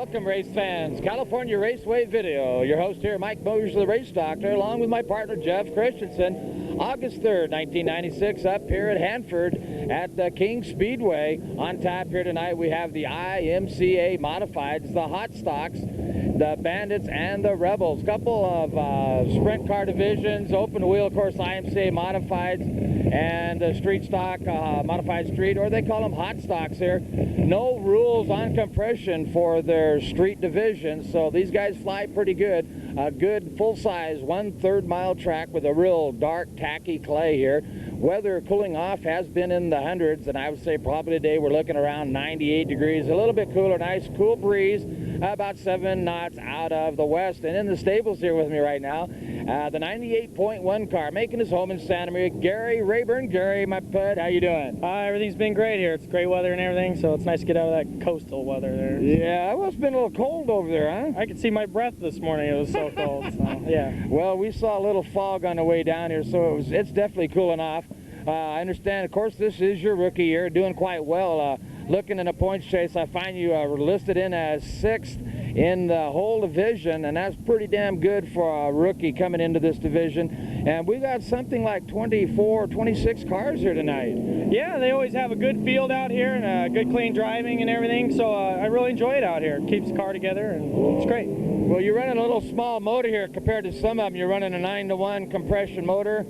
Welcome, race fans. California Raceway Video. Your host here, Mike Mosier, the race doctor, along with my partner, Jeff Christensen. August 3rd, 1996, up here at Hanford at the King Speedway. On tap here tonight, we have the IMCA Modifieds, the Hot Stocks, the Bandits, and the Rebels. Couple of sprint car divisions, open wheel, of course, IMCA Modifieds, and the street stock, modified street, or they call them hot stocks here. No rules on compression for their street division, so these guys fly pretty good. A good full-size 1/3 mile track with a real dark, tacky clay here. Weather cooling off has been in the hundreds, and I would say probably today we're looking around 98 degrees, a little bit cooler, nice cool breeze, about 7 knots out of the west. And in the stables here with me right now, the 98.1 car making his home in Santa Maria, Gary Rayburn. Gary, my bud, how you doing? Everything's been great here. It's great weather and everything, so it's nice to get out of that coastal weather there. Yeah, well, it's been a little cold over there, huh? I could see my breath this morning. It was so cold. So, yeah. Well, we saw a little fog on the way down here, so it's definitely cooling off. I understand, of course, this is your rookie year, doing quite well. Looking in a points chase, I find you were listed in as 6th in the whole division, and that's pretty damn good for a rookie coming into this division. And we got something like 24, 26 cars here tonight. Yeah, they always have a good field out here and good clean driving and everything, so I really enjoy it out here. It keeps the car together, and it's great. Well, you're running a little small motor here compared to some of them. You're running a 9-to-1 compression motor.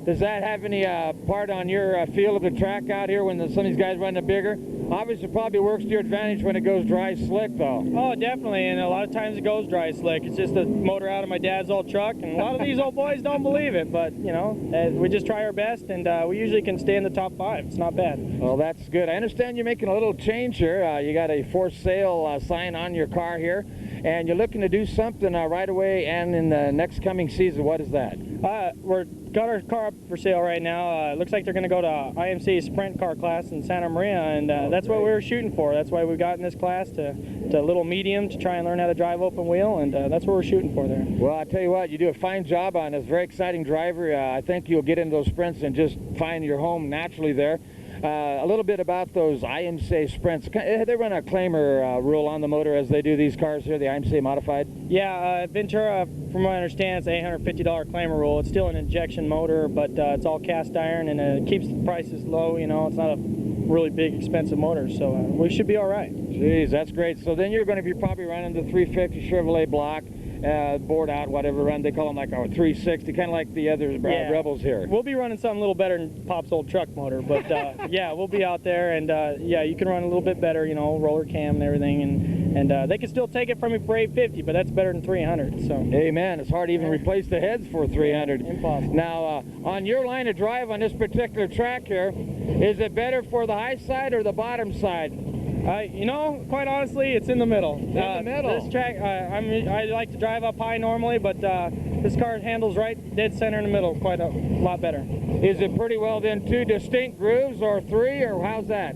Does that have any part on your feel of the track out here when some of these guys run the bigger? Obviously, it probably works to your advantage when it goes dry slick, though. Oh, definitely, and a lot of times it goes dry slick. It's just a motor out of my dad's old truck, and a lot of these old boys don't believe it, but, you know, we just try our best, and we usually can stay in the top 5. It's not bad. Well, that's good. I understand you're making a little change here. You got a for sale sign on your car here, and you're looking to do something right away and in the next coming season. What is that? We've got our car up for sale right now. It looks like they're going to go to IMCA sprint car class in Santa Maria, and that's what we were shooting for. That's why we got in this class, to little medium, to try and learn how to drive open wheel, and that's what we're shooting for there. Well, I tell you what, you do a fine job on this. Very exciting driver. I think you'll get into those sprints and just find your home naturally there. A little bit about those IMCA sprints. They run a claimer rule on the motor as they do these cars here, the IMCA Modified? Yeah, Ventura, from what I understand, it's an $850 claimer rule. It's still an injection motor, but it's all cast iron, and it keeps the prices low. You know, it's not a really big, expensive motor, so we should be all right. Geez, that's great. So then you're going to be probably running the 350 Chevrolet block. Board out, whatever run, they call them like a 360, kind of like the other Rebels here. We'll be running something a little better than Pop's old truck motor, but yeah, we'll be out there, and yeah, you can run a little bit better, you know, roller cam and everything, and they can still take it from me for 850, but that's better than 300. So. Amen. It's hard to even replace the heads for 300. Impossible. Now, on your line of drive on this particular track here, is it better for the high side or the bottom side? You know, quite honestly, it's in the middle. In the middle. This track, I like to drive up high normally, but this car handles right dead center in the middle quite a lot better. Is it pretty well then 2 distinct grooves or 3, or how's that?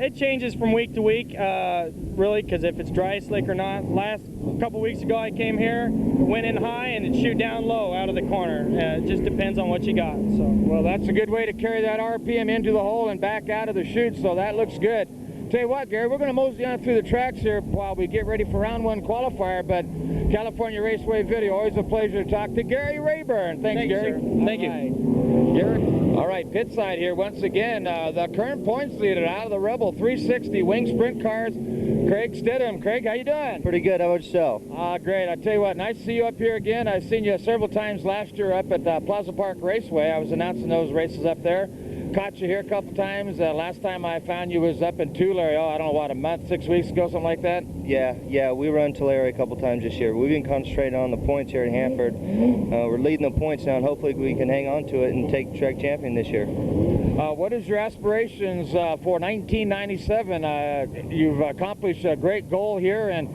It changes from week to week, really, because if it's dry, slick or not. Last couple weeks ago I came here, went in high, and it shoot down low out of the corner. It just depends on what you got. So. Well, that's a good way to carry that RPM into the hole and back out of the chute, so that looks good. Tell you what, Gary, we're going to mosey on through the tracks here while we get ready for round 1 qualifier, but California Raceway Video, always a pleasure to talk to Gary Rayburn. Thanks, Gary. Sir. Thank you. Gary. All right, pit side here once again. The current points leader out of the Rebel 360 wing sprint cars, Craig Stidham. Craig, how you doing? Pretty good. How about yourself? Great. I tell you what, nice to see you up here again. I've seen you several times last year up at Plaza Park Raceway. I was announcing those races up there. Caught you here a couple times. Last time I found you was up in Tulare, I don't know, what, a month, 6 weeks ago, something like that? Yeah, we run Tulare a couple times this year. We've been concentrating on the points here at Hanford. We're leading the points now, and hopefully we can hang on to it and take track champion this year. What is your aspirations for 1997? You've accomplished a great goal here and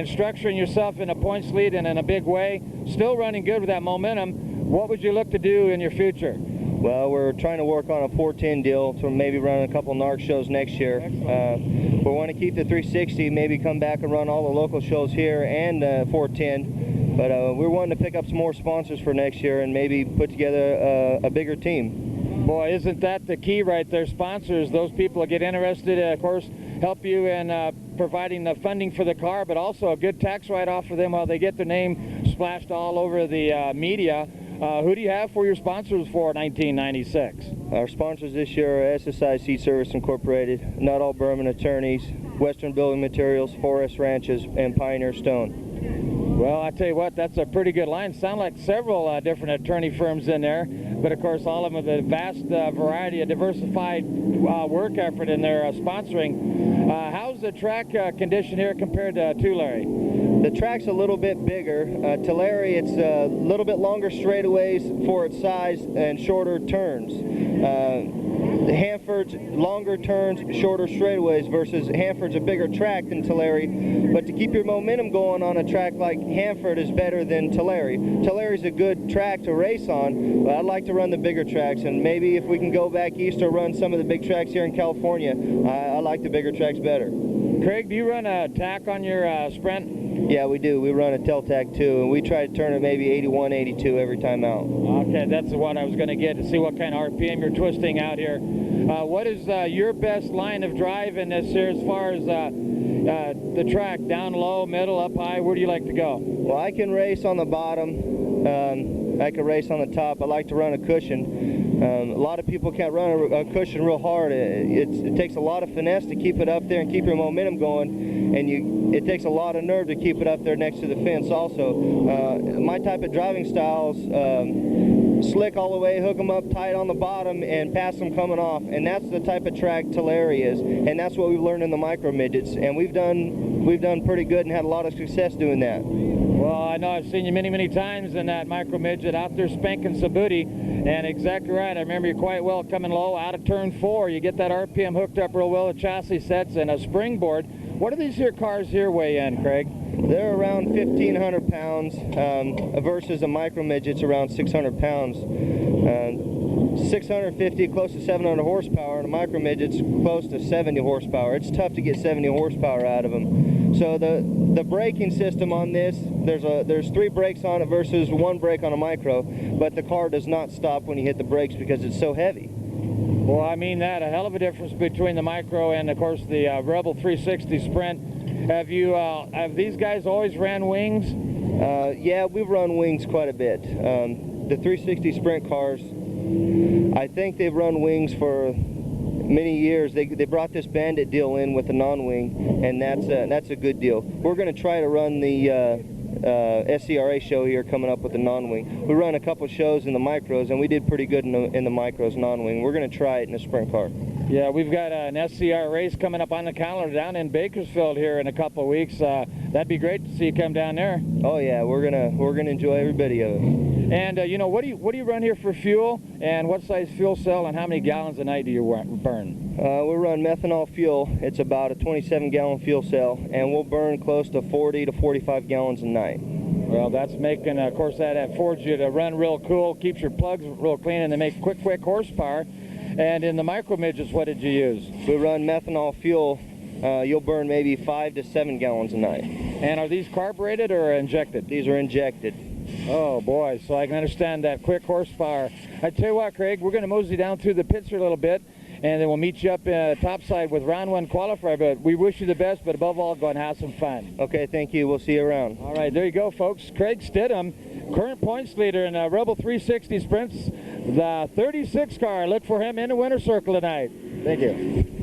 structuring yourself in a points lead and in a big way. Still running good with that momentum. What would you look to do in your future? Well, we're trying to work on a 410 deal to maybe run a couple NARC shows next year. We want to keep the 360, maybe come back and run all the local shows here and 410. But we're wanting to pick up some more sponsors for next year and maybe put together a bigger team. Boy, isn't that the key right there? Sponsors, those people that get interested, of course, help you in providing the funding for the car, but also a good tax write-off for them while they get their name splashed all over the media. Who do you have for your sponsors for 1996? Our sponsors this year are SSI Seed Service Incorporated, Not All Berman Attorneys, Western Building Materials, Forest Ranches, and Pioneer Stone. Well, I tell you what, that's a pretty good line. Sound like several different attorney firms in there, but of course all of them with a vast variety of diversified work effort in their sponsoring. How's the track condition here compared to Tulare? The track's a little bit bigger. Tulare, it's a little bit longer straightaways for its size and shorter turns. Hanford's longer turns, shorter straightaways, versus Hanford's a bigger track than Tulare. But to keep your momentum going on a track like Hanford is better than Tulare. Tulare's a good track to race on, but I'd like to run the bigger tracks, and maybe if we can go back east or run some of the big tracks here in California, I like the bigger tracks better. Craig, do you run a tack on your Sprint? Yeah, we do. We run a Teltac too, and we try to turn it maybe 81, 82 every time out. Okay, that's what I was going to get, to see what kind of RPM you're twisting out here. What is your best line of drive in this here as far as the track? Down low, middle, up high? Where do you like to go? Well, I can race on the bottom. I can race on the top. I like to run a cushion. A lot of people can't run a cushion real hard. It takes a lot of finesse to keep it up there and keep your momentum going, and it takes a lot of nerve to keep it up there next to the fence also. My type of driving styles, slick all the way, hook them up tight on the bottom and pass them coming off, and that's the type of track Tulare is, and that's what we've learned in the micro midgets, and we've done pretty good and had a lot of success doing that. Well, I know I've seen you many times in that micro midget out there spanking some booty, and exactly right. I remember you quite well coming low out of turn 4. You get that RPM hooked up real well, the chassis sets and a springboard. What do these here cars here weigh in, Craig? They're around 1,500 pounds versus a micro midget's around 600 pounds. 650, close to 700 horsepower, and a micro midget's close to 70 horsepower. It's tough to get 70 horsepower out of them. So the braking system on this, there's 3 brakes on it versus 1 brake on a micro, but the car does not stop when you hit the brakes because it's so heavy. Well, I mean that, a hell of a difference between the micro and, of course, the Rebel 360 Sprint. Have these guys always ran wings? Yeah, we've run wings quite a bit. The 360 Sprint cars, I think they've run wings for many years. They brought this Bandit deal in with the non-wing, and that's a good deal. We're going to try to run the SCRA show here coming up with the non-wing. We run a couple shows in the micros, and we did pretty good in the micros non-wing. We're going to try it in a sprint car. Yeah, we've got an SCR race coming up on the calendar down in Bakersfield here in a couple of weeks. That'd be great to see you come down there. Oh yeah, we're gonna enjoy every bit of it. And you know, what do you run here for fuel, and what size fuel cell, and how many gallons a night do you burn? We run methanol fuel. It's about a 27-gallon fuel cell, and we'll burn close to 40 to 45 gallons a night. Well, that's making, of course, that affords you to run real cool, keeps your plugs real clean, and they make quick horsepower. And in the micro midgets, what did you use? We run methanol fuel. You'll burn maybe 5 to 7 gallons a night. And are these carbureted or injected? These are injected. Oh boy, so I can understand that quick horsepower. I tell you what, Craig, we're going to mosey down through the pits here a little bit, and then we'll meet you up topside with round 1 qualifier. But we wish you the best, but above all, go and have some fun. Okay, thank you. We'll see you around. All right, there you go, folks. Craig Stidham, current points leader in Rebel 360 Sprints, the 36 car. Look for him in the winner's circle tonight. Thank you.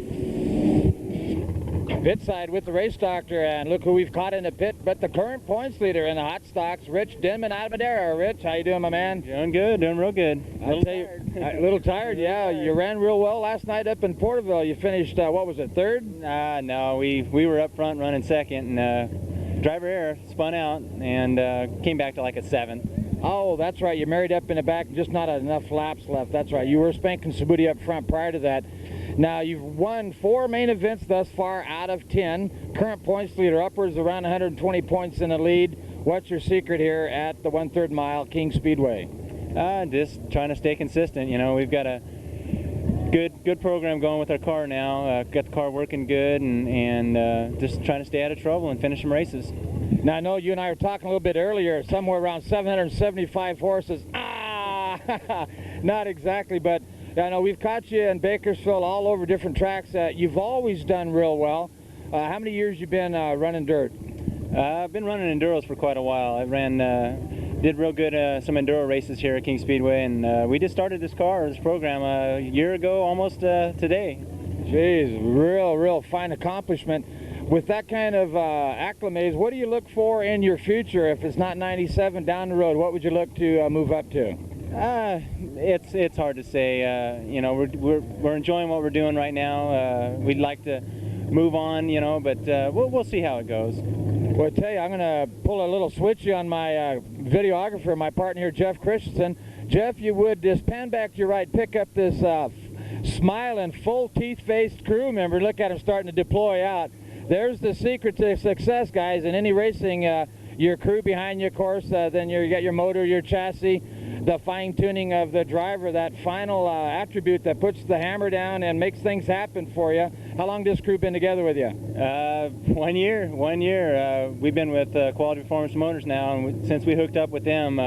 Pit side with the race doctor, and look who we've caught in the pit, but the current points leader in the hot stocks, Rich Denman out of Madera. Rich, how you doing, my man? Doing good, doing real good. A little tired, yeah. You ran real well last night up in Porterville. You finished, what was it, 3rd? No, we were up front running 2nd, and driver error spun out and came back to like a 7th. Oh, that's right. You married up in the back, just not enough laps left. That's right. You were spanking Sabuti up front prior to that. Now, you've won 4 main events thus far out of 10. Current points leader, upwards around 120 points in the lead. What's your secret here at the 1/3 mile King Speedway? Just trying to stay consistent. You know, we've got a good program going with our car now. Got the car working good, and just trying to stay out of trouble and finish some races. Now, I know you and I were talking a little bit earlier, somewhere around 775 horses. Not exactly, but I know we've caught you in Bakersfield all over different tracks. You've always done real well. How many years you been running dirt? I've been running enduros for quite a while. I did real good some enduro races here at King Speedway, and we just started this program a year ago, almost today. Jeez, real fine accomplishment. With that kind of acclimates, what do you look for in your future? If it's not 97 down the road, what would you look to move up to? It's hard to say. You know, we're enjoying what we're doing right now. We'd like to move on, you know, but we'll see how it goes. Well, I tell you, I'm going to pull a little switchy on my videographer, my partner here, Jeff Christensen. Jeff, you would just pan back to your right, pick up this smiling, full teeth-faced crew member. Look at him starting to deploy out. There's the secret to success, guys. In any racing, your crew behind you, of course, then you got your motor, your chassis, the fine-tuning of the driver, that final attribute that puts the hammer down and makes things happen for you. How long has this crew been together with you? 1 year. 1 year. We've been with Quality Performance Motors now, and since we hooked up with them,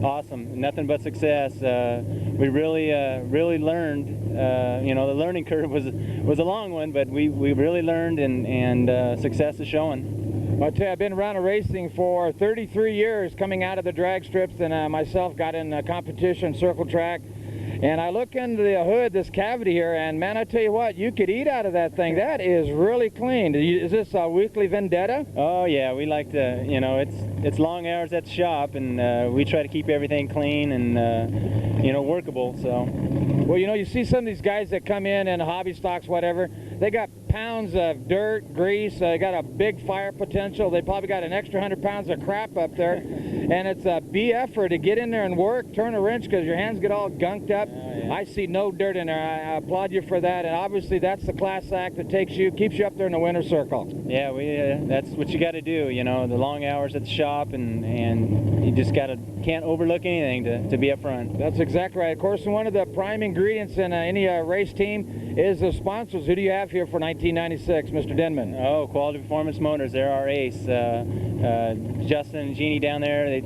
awesome. Nothing but success. We really learned. You know, the learning curve was a long one, but we really learned, and success is showing. Well, I tell you, I've been around racing for 33 years, coming out of the drag strips, and myself got in competition, circle track. And I look into the hood, this cavity here, and man, I tell you what, you could eat out of that thing. That is really clean. Is this a weekly vendetta? Oh yeah, we like to, you know, it's long hours at the shop, and we try to keep everything clean and, you know, workable, so. Well, you know, you see some of these guys that come in hobby stocks, whatever, they got pounds of dirt, grease, they got a big fire potential, they probably got an extra 100 pounds of crap up there, and it's a effort to get in there and work, turn a wrench, because your hands get all gunked up. Oh, yeah. I see no dirt in there. I applaud you for that, and obviously that's the class act that keeps you up there in the winner's circle. Yeah, that's what you got to do, you know, the long hours at the shop, and you just can't overlook anything to be up front. That's exactly right. Of course, one of the prime ingredients in any race team is the sponsors. Who do you have here for 1996, Mr. Denman? Oh, Quality Performance Motors, they're our ace. Justin and Jeannie down there,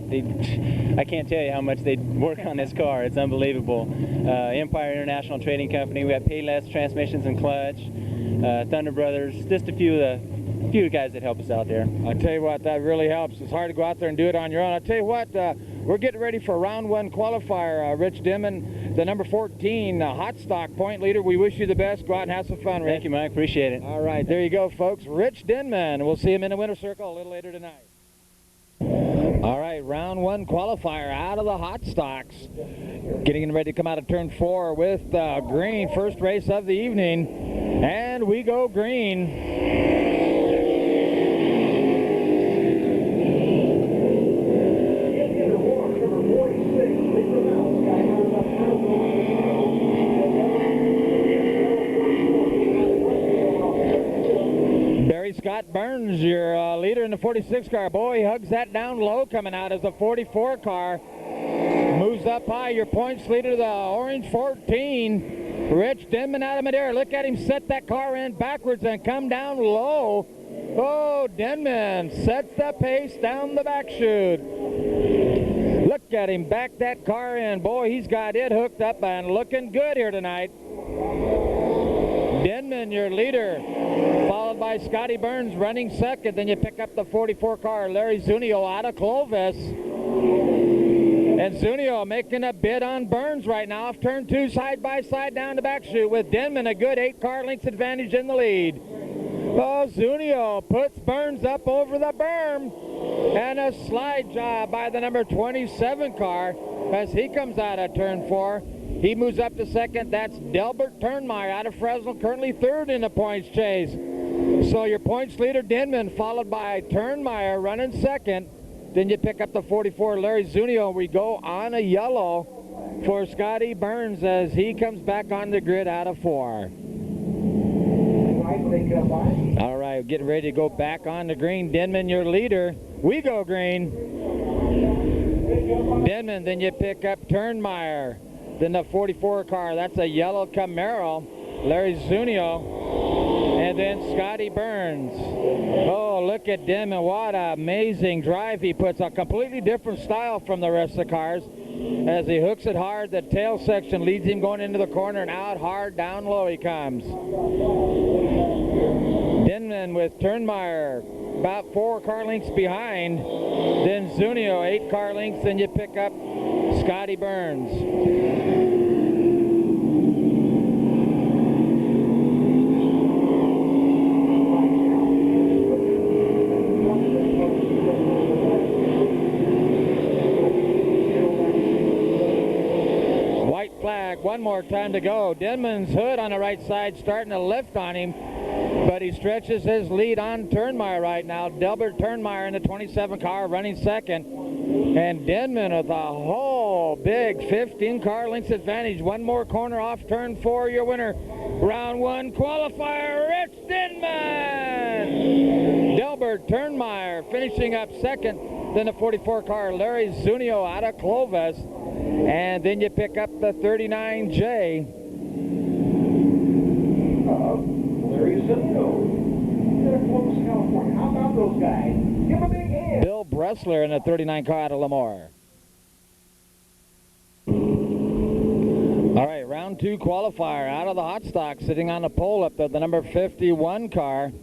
I can't tell you how much they work on this car. It's unbelievable. Empire International Trading Company, we got Payless Transmissions and Clutch, Thunder Brothers, just a few guys that help us out there. I tell you what, that really helps. It's hard to go out there and do it on your own. I tell you what, we're getting ready for round one qualifier. Rich Denman, the number 14 hot stock point leader. We wish you the best. Go out and have some fun, Rich. Thank you, Mike. Appreciate it. All right, there you go, folks. Rich Denman. We'll see him in the winner's circle a little later tonight. All right, round one qualifier out of the hot stocks. Getting ready to come out of turn 4 with green. First race of the evening. And we go green. Scott Burns, your leader in the 46 car. Boy, he hugs that down low coming out as the 44 car. Moves up high, your points leader, the orange 14. Rich Denman out of midair. Look at him set that car in backwards and come down low. Oh, Denman sets the pace down the back chute. Look at him back that car in. Boy, he's got it hooked up and looking good here tonight. Denman, your leader, followed by Scotty Burns running second. Then you pick up the 44 car, Larry Zunio out of Clovis. And Zunio making a bid on Burns right now off turn 2, side by side down the back chute, with Denman a good 8 car lengths advantage in the lead. Oh, Zunio puts Burns up over the berm. And a slide job by the number 27 car as he comes out of turn 4. He moves up to second. That's Delbert Turnmeyer out of Fresno, currently third in the points chase. So your points leader, Denman, followed by Turnmeyer running second. Then you pick up the 44, Larry Zunio. We go on a yellow for Scotty Burns as he comes back on the grid out of 4. All right, getting ready to go back on the green. Denman, your leader. We go green. Denman, then you pick up Turnmeyer. Then the 44 car, that's a yellow Camaro, Larry Zunio, and then Scotty Burns. Oh, look at Denman, what an amazing drive he puts, a completely different style from the rest of the cars. As he hooks it hard, the tail section leads him going into the corner, and out hard, down low he comes. Denman with Turnmeyer about 4 car lengths behind. Then Zunio 8 car lengths. Then you pick up Scotty Burns. One more time to go. Denman's hood on the right side starting to lift on him, but he stretches his lead on Turnmeyer right now. Delbert Turnmeyer in the 27 car running second, and Denman with a whole big 15 car lengths advantage. One more corner off turn 4. Your winner, round 1 qualifier, Rich Denman. Delbert Turnmeyer finishing up second. Then the 44 car, Larry Zunio out of Clovis. And then you pick up the 39J. Larry Zunio. California. How about those guys? Give a big hand. Bill Bressler in the 39 car out of Lamar. All right, round 2 qualifier out of the hot stock, sitting on the pole up there, the number 51 car.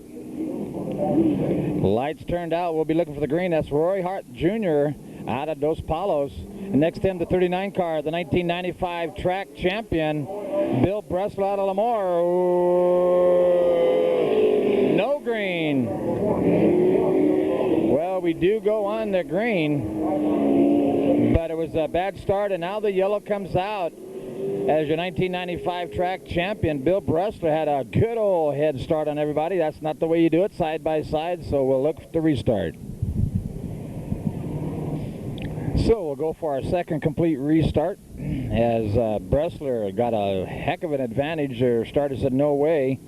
Lights turned out. We'll be looking for the green. That's Roy Hart Jr. out of Dos Palos. And next to him, the 39 car, the 1995 track champion, Bill Bressler out of Lamar. No green. Well, we do go on the green, but it was a bad start, and now the yellow comes out. As your 1995 track champion, Bill Bressler had a good old head start on everybody. That's not the way you do it, side by side, so we'll look to restart. So we'll go for our second complete restart, as Bressler got a heck of an advantage. Their starter said no way.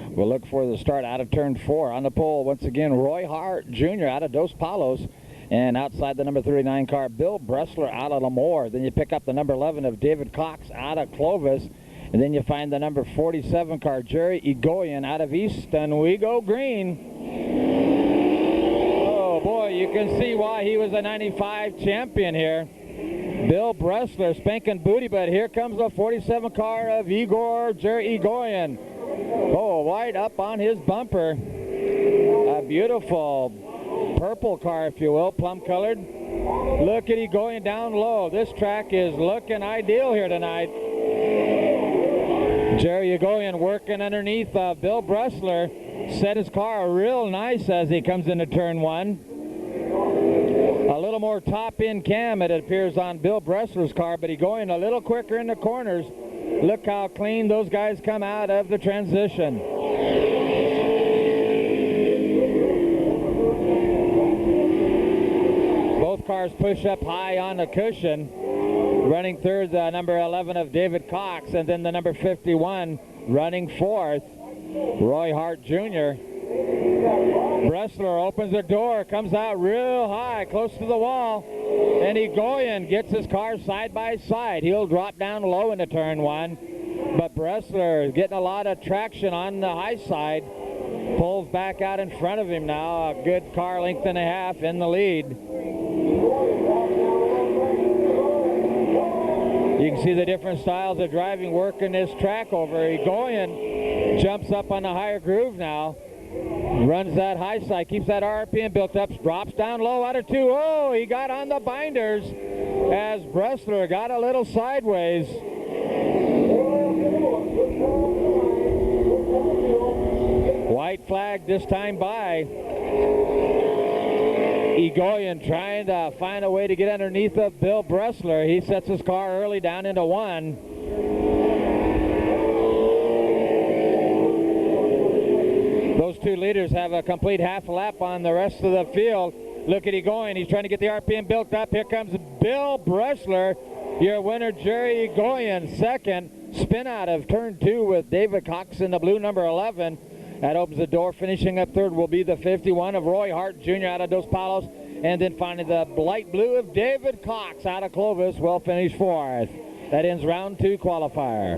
We'll look for the start out of turn 4. On the pole, once again, Roy Hart Jr. out of Dos Palos. And outside the number 39 car, Bill Bressler out of Lemoore. Then you pick up the number 11 of David Cox out of Clovis. And then you find the number 47 car, Jerry Egoyan out of Easton. We go green. Oh boy, you can see why he was a 95 champion here. Bill Bressler spanking booty, but here comes the 47 car of Jerry Egoyan. Oh, right up on his bumper. A beautiful purple car, if you will, plum colored. Look at he going down low. This track is looking ideal here tonight. Jerry Egoyan working underneath Bill Bressler. Set his car real nice as he comes into turn 1. A little more top end cam, it appears, on Bill Bressler's car, but he going a little quicker in the corners. Look how clean those guys come out of the transition. Both cars push up high on the cushion. Running third, the number 11 of David Cox, and then the number 51 running fourth, Roy Hart Jr. Bressler opens the door, comes out real high, close to the wall, and Egoyan gets his car side by side. He'll drop down low into turn 1, but Bressler is getting a lot of traction on the high side. Pulls back out in front of him now, a good car length and a half in the lead. You can see the different styles of driving working this track over. Egoyan jumps up on the higher groove now. Runs that high side, keeps that RPM built up, drops down low out of 2. Oh, he got on the binders as Bressler got a little sideways. White flag this time by. Egoyan trying to find a way to get underneath of Bill Bressler. He sets his car early down into 1. Those two leaders have a complete half lap on the rest of the field. Look at Egoyan. He's trying to get the RPM built up. Here comes Bill Bressler. Your winner, Jerry Egoyan, second. Spin out of turn 2 with David Cox in the blue, number 11. That opens the door. Finishing up third will be the 51 of Roy Hart Jr. out of Dos Palos. And then finally the light blue of David Cox out of Clovis will finish fourth. That ends round 2 qualifier.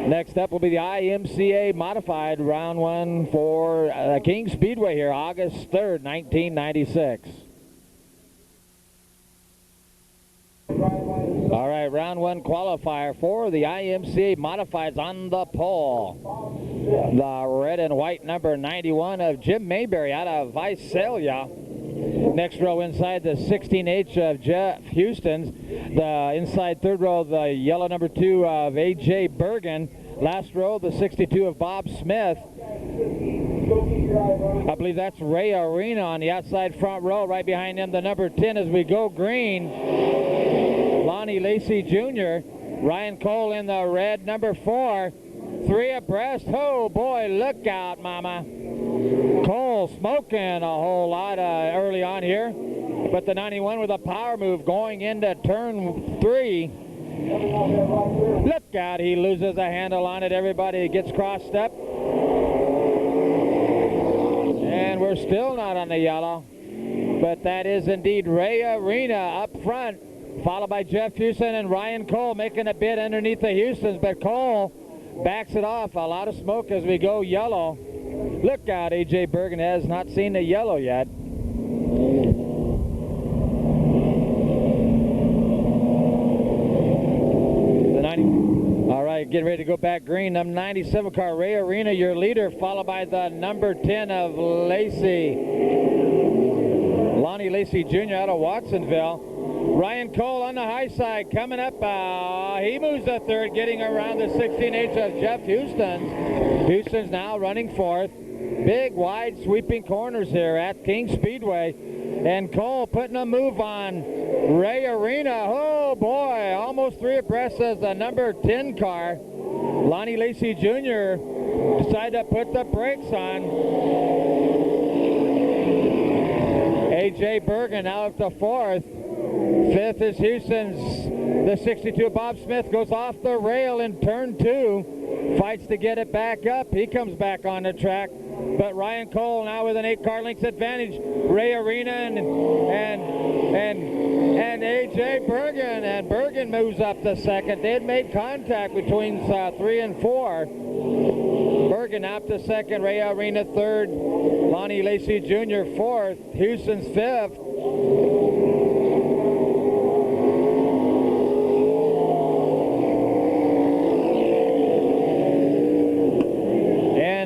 Next up will be the IMCA modified round 1 for King Speedway here, August 3rd, 1996. All right, round one qualifier for the IMCA Modifieds on the pole. The red and white number 91 of Jim Mayberry out of Visalia. Next row inside the 16H of Jeff Houston's. The inside third row, the yellow number 2 of A.J. Bergen. Last row, the 62 of Bob Smith. I believe that's Ray Arena on the outside front row. Right behind him, the number 10 as we go green. Lonnie Lacey Jr. Ryan Cole in the red, number 4. 3 abreast. Oh boy, look out, mama. Cole smoking a whole lot early on here, but the 91 with a power move going into turn 3. Look out, he loses a handle on it. Everybody gets crossed up. And we're still not on the yellow, but that is indeed Ray Arena up front, followed by Jeff Houston and Ryan Cole making a bid underneath the Houstons, but Cole backs it off. A lot of smoke as we go yellow. Look out, A.J. Bergen has not seen the yellow yet. The 90. All right, getting ready to go back green. Number 97 car, Ray Arena, your leader, followed by the number 10 of Lacey. Lonnie Lacey Jr. out of Watsonville. Ryan Cole on the high side coming up. He moves to third, getting around the 16H of Jeff Houston's. Houston's now running fourth. Big, wide, sweeping corners here at King Speedway. And Cole putting a move on Ray Arena. Oh boy, almost 3 abreast as the number 10 car. Lonnie Lacey Jr. decided to put the brakes on. A.J. Bergen now up to fourth. Fifth is Houston's. The 62 Bob Smith goes off the rail in turn 2. Fights to get it back up. He comes back on the track. But Ryan Cole now with an 8-car lengths advantage. Ray Arena and A.J. Bergen. And Bergen moves up to second. They had made contact between 3 and 4. Bergen up to second. Ray Arena third. Lonnie Lacey Jr. fourth. Houston's fifth.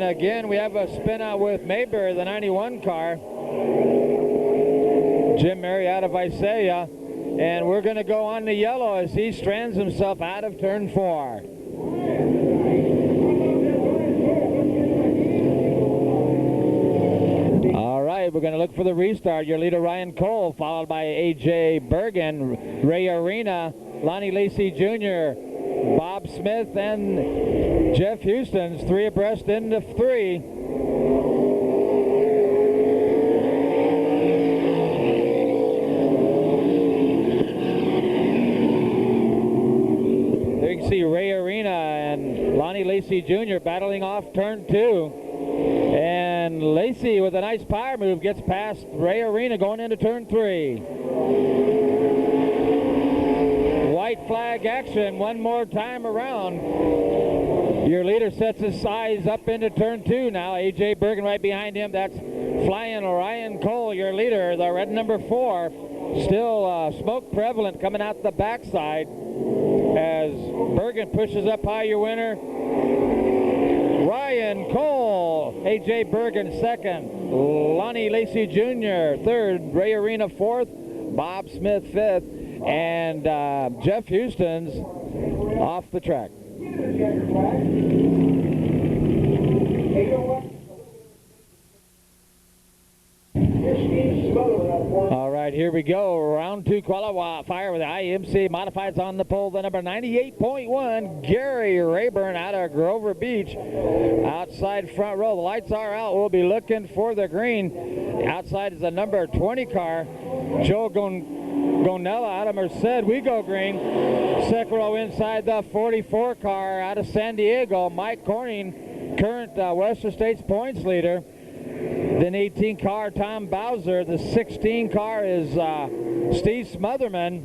Again, we have a spin out with Mayberry, the 91 car. Jim Murray out of Visalia. And we're going to go on the yellow as he strands himself out of turn 4. All right, we're going to look for the restart. Your leader, Ryan Cole, followed by A.J. Bergen, Ray Arena, Lonnie Lacey Jr., Bob Smith, and Jeff Houston's 3 abreast into 3. There you can see Ray Arena and Lonnie Lacey Jr. battling off turn 2. And Lacey with a nice power move gets past Ray Arena going into turn 3. White flag action one more time around. Your leader sets his size up into turn 2 now. A.J. Bergen right behind him. That's flying Ryan Cole, your leader, the red number 4. Still smoke prevalent coming out the backside as Bergen pushes up high, your winner. Ryan Cole, A.J. Bergen second. Lonnie Lacey Jr. third. Ray Arena fourth. Bob Smith fifth. And Jeff Houston's off the track. All right, here we go. Round 2 qualifier with the IMCA Modifieds on the pole. The number 98.1, Gary Rayburn out of Grover Beach. Outside front row. The lights are out. We'll be looking for the green. Outside is the number 20 car, Joe Gonella out of Merced. We go green. Second row inside the 44 car out of San Diego, Mike Corning, current Western States points leader. Then 18 car, Tom Bowser. The 16 car is Steve Smotherman.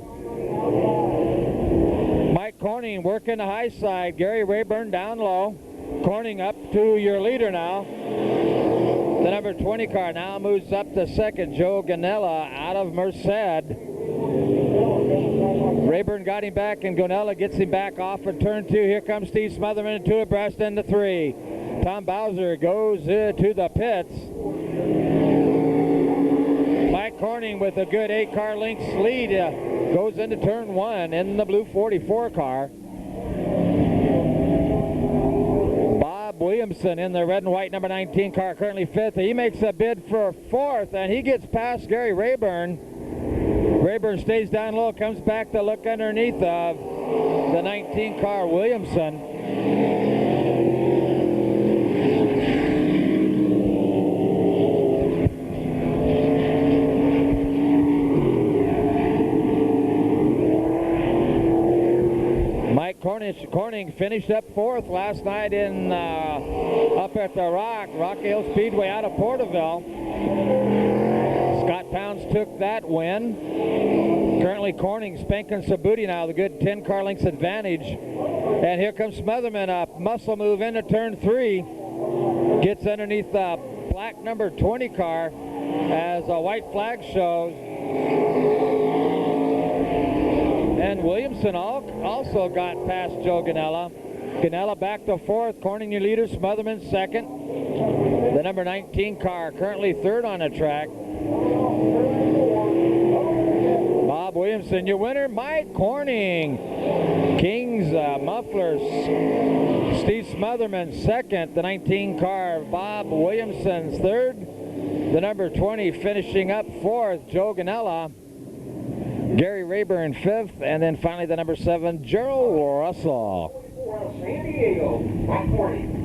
Mike Corning working the high side. Gary Rayburn down low. Corning up to your leader now. The number 20 car now moves up to second. Joe Ganella out of Merced. Rayburn got him back, and Gonella gets him back off of turn 2. Here comes Steve Smotherman into abreast into 3. Tom Bowser goes to the pits. Mike Corning with a good 8-car lengths lead goes into turn 1 in the blue 44 car. Bob Williamson in the red and white number 19 car, currently 5th. He makes a bid for 4th, and he gets past Gary Rayburn. Rayburn stays down low, comes back to look underneath of the 19 car Williamson. Mike Corning finished up 4th last night in up at the Rock Hill Speedway out of Porterville. Scott Pounds took that win. Currently Corning spanking Sabuti now, the good 10 car lengths advantage. And here comes Smotherman, a muscle move into turn 3. Gets underneath the black number 20 car as a white flag shows. And Williamson also got past Joe Gonella. Gonella back to 4th, Corning your leader, Smotherman 2nd. The number 19 car currently 3rd on the track. Bob Williamson, your winner, Mike Corning. King's Mufflers, Steve Smotherman 2nd. The 19 car, Bob Williamson's 3rd. The number 20 finishing up 4th, Joe Gonella. Gary Rayburn 5th, and then finally the number 7, Gerald Russell. San Diego, Mike Corning.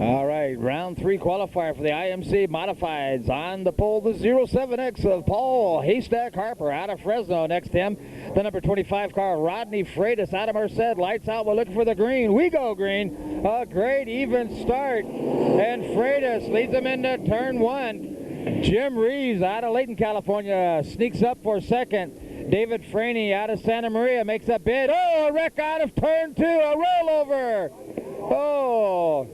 All right, round 3 qualifier for the IMCA Modifieds. On the pole, the 07X of Paul Haystack Harper out of Fresno. Next to him, the number 25 car, Rodney Freitas out of Merced. Lights out, we're looking for the green. We go green. A great even start. And Freitas leads them into turn 1. Jim Reeves out of Layton, California sneaks up for 2nd. David Franey out of Santa Maria makes a bid. Oh, a wreck out of turn 2. A rollover. Oh.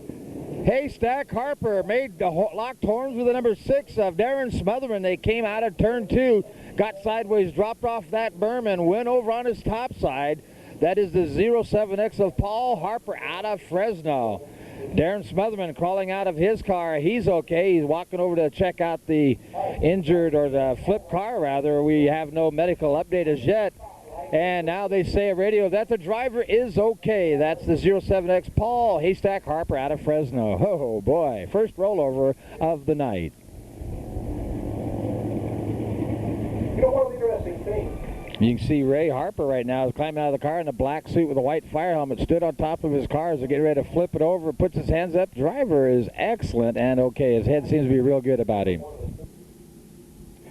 Haystack Harper made the locked horns with the number 6 of Darren Smotherman. They came out of turn 2, got sideways, dropped off that berm, and went over on his top side. That is the 07X of Paul Harper out of Fresno. Darren Smotherman crawling out of his car. He's okay. He's walking over to check out the injured, or the flipped car rather. We have no medical update as yet. And now they say a radio that the driver is okay. That's the 07X Paul Haystack Harper out of Fresno. Oh boy, first rollover of the night. You know, one of the interesting things. You can see Ray Harper right now is climbing out of the car in a black suit with a white fire helmet, stood on top of his car as they're getting ready to flip it over, puts his hands up. Driver is excellent and okay. His head seems to be real good about him.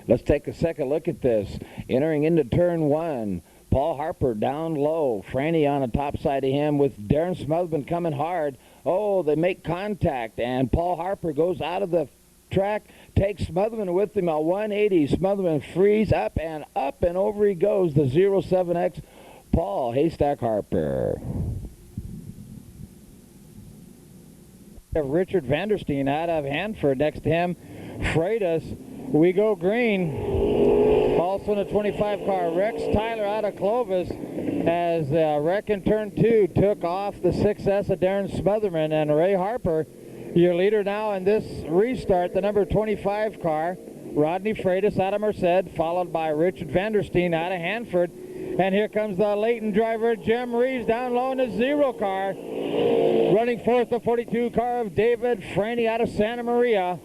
Let's take a second look at this. Entering into turn 1. Paul Harper down low. Franny on the top side of him with Darren Smotherman coming hard. Oh, they make contact, and Paul Harper goes out of the track, takes Smotherman with him at 180. Smotherman frees up and over he goes, the 07X Paul Haystack Harper. Richard Vandersteen out of Hanford. Next to him, Freitas. We go green. Also in the 25 car, Rex Tyler out of Clovis, as wreck in turn 2 took off the 6S of Darren Smotherman. And Ray Harper, your leader now in this restart, the number 25 car, Rodney Freitas out of Merced, followed by Richard Vandersteen out of Hanford. And here comes the Layton driver, Jim Reeves, down low in the 0 car. Running fourth, the 42 car of David Franny out of Santa Maria.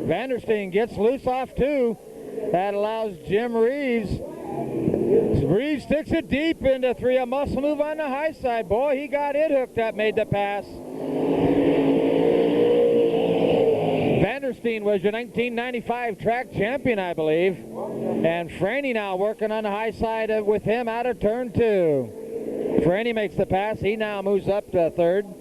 Vandersteen gets loose off 2. That allows Jim Reeves. Reeves sticks it deep into 3. A muscle move on the high side. Boy, he got it hooked up, made the pass. Vandersteen was your 1995 track champion, I believe. And Franny now working on the high side with him out of turn 2. Franny makes the pass. He now moves up to 3rd.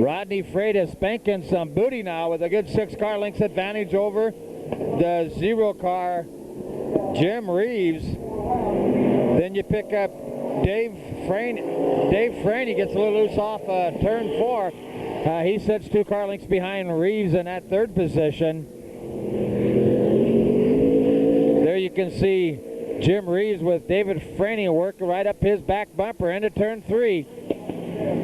Rodney Freitas spanking some booty now with a good 6 car lengths advantage over the 0 car, Jim Reeves. Then you pick up Dave Franey gets a little loose off turn 4. He sits 2 car lengths behind Reeves in that 3rd position. There you can see Jim Reeves with David Franey working right up his back bumper into turn 3.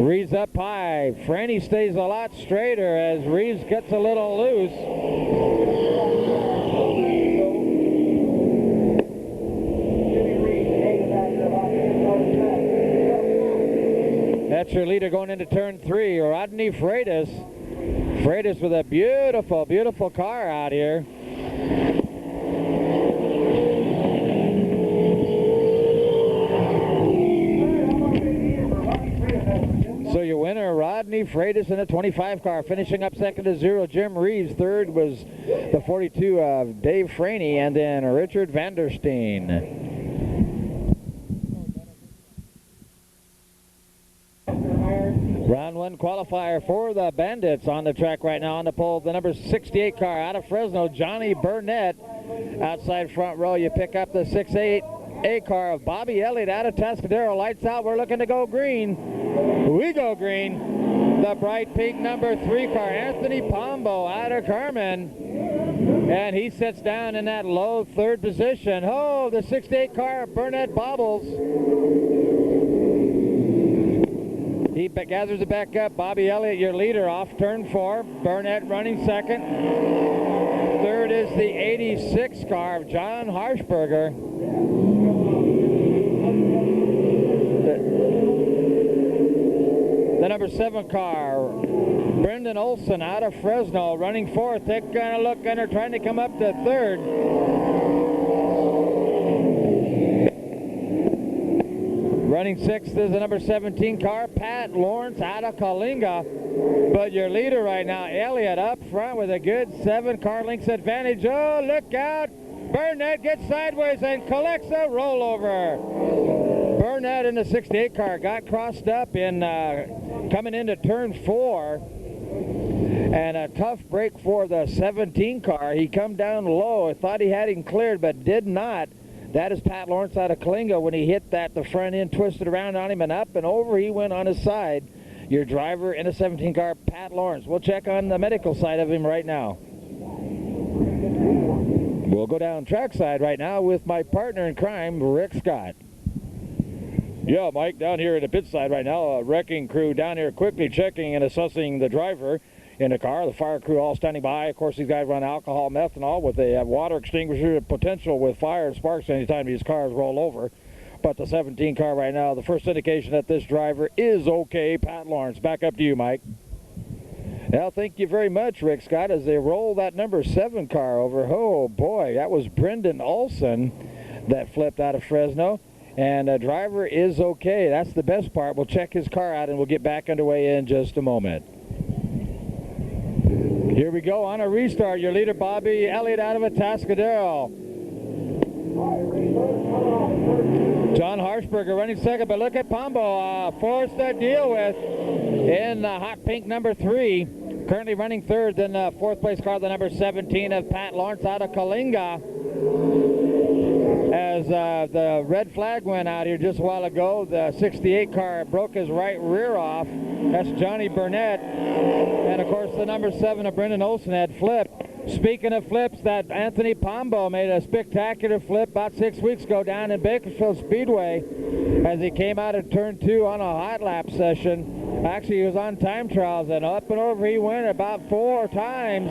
Reeves up high. Franey stays a lot straighter as Reeves gets a little loose. That's your leader going into turn 3, Rodney Freitas. Freitas with a beautiful, beautiful car out here. So your winner, Rodney Freitas in a 25 car. Finishing up second to 0, Jim Reeves. Third was the 42 of Dave Franey, and then Richard Vandersteen. Round 1 qualifier for the Bandits on the track right now on the pole. The number 68 car out of Fresno, Johnny Burnett. Outside front row, you pick up the 68A car of Bobby Elliott out of Tuscadero. Lights out, we're looking to go green. We go green. The bright pink number 3 car, Anthony Pombo out of Carmen. And he sits down in that low 3rd position. Oh, the 68 car, Burnett bobbles. He gathers it back up. Bobby Elliott, your leader, off turn 4. Burnett running second. Third is the 86 car of John Harshberger. The number 7 car, Brendan Olson out of Fresno, running 4th. They're kind of looking, they're trying to come up to 3rd. Running 6th is the number 17 car, Pat Lawrence out of Kalinga. But your leader right now, Elliott, up front with a good 7 car lengths advantage. Oh, look out! Burnett gets sideways and collects a rollover. Burnett in the 68 car got crossed up in coming into turn 4. And a tough break for the 17 car. He come down low. I thought he had him cleared, but did not. That is Pat Lawrence out of Kalinga. When he hit that, the front end twisted around on him and up and over. He went on his side. Your driver in a 17 car, Pat Lawrence. We'll check on the medical side of him right now. We'll go down trackside right now with my partner in crime, Rick Scott. Yeah, Mike, down here at the pit side right now, a wrecking crew down here quickly checking and assessing the driver in the car. The fire crew all standing by. Of course, these guys run alcohol, methanol with a water extinguisher potential with fire and sparks anytime these cars roll over. But the 17 car right now, the first indication that this driver is okay. Pat Lawrence, back up to you, Mike. Well, thank you very much, Rick Scott, as they roll that number 7 car over. Oh, boy, that was Brendan Olson that flipped out of Fresno. And the driver is okay. That's the best part. We'll check his car out, and we'll get back underway in just a moment. Here we go on a restart. Your leader, Bobby Elliott, out of Atascadero. John Harshberger running second, but look at Pombo, forced to deal with in hot pink number 3. Currently running 3rd, then the 4th place car, the number 17 of Pat Lawrence out of Kalinga. As the red flag went out here just a while ago, the 68 car broke his right rear off. That's Johnny Burnett. And of course the number 7 of Brendan Olson had flipped. Speaking of flips, that Anthony Pombo made a spectacular flip about 6 weeks ago down in Bakersfield Speedway as he came out of turn 2 on a hot lap session. Actually, he was on time trials, and up and over he went about 4 times.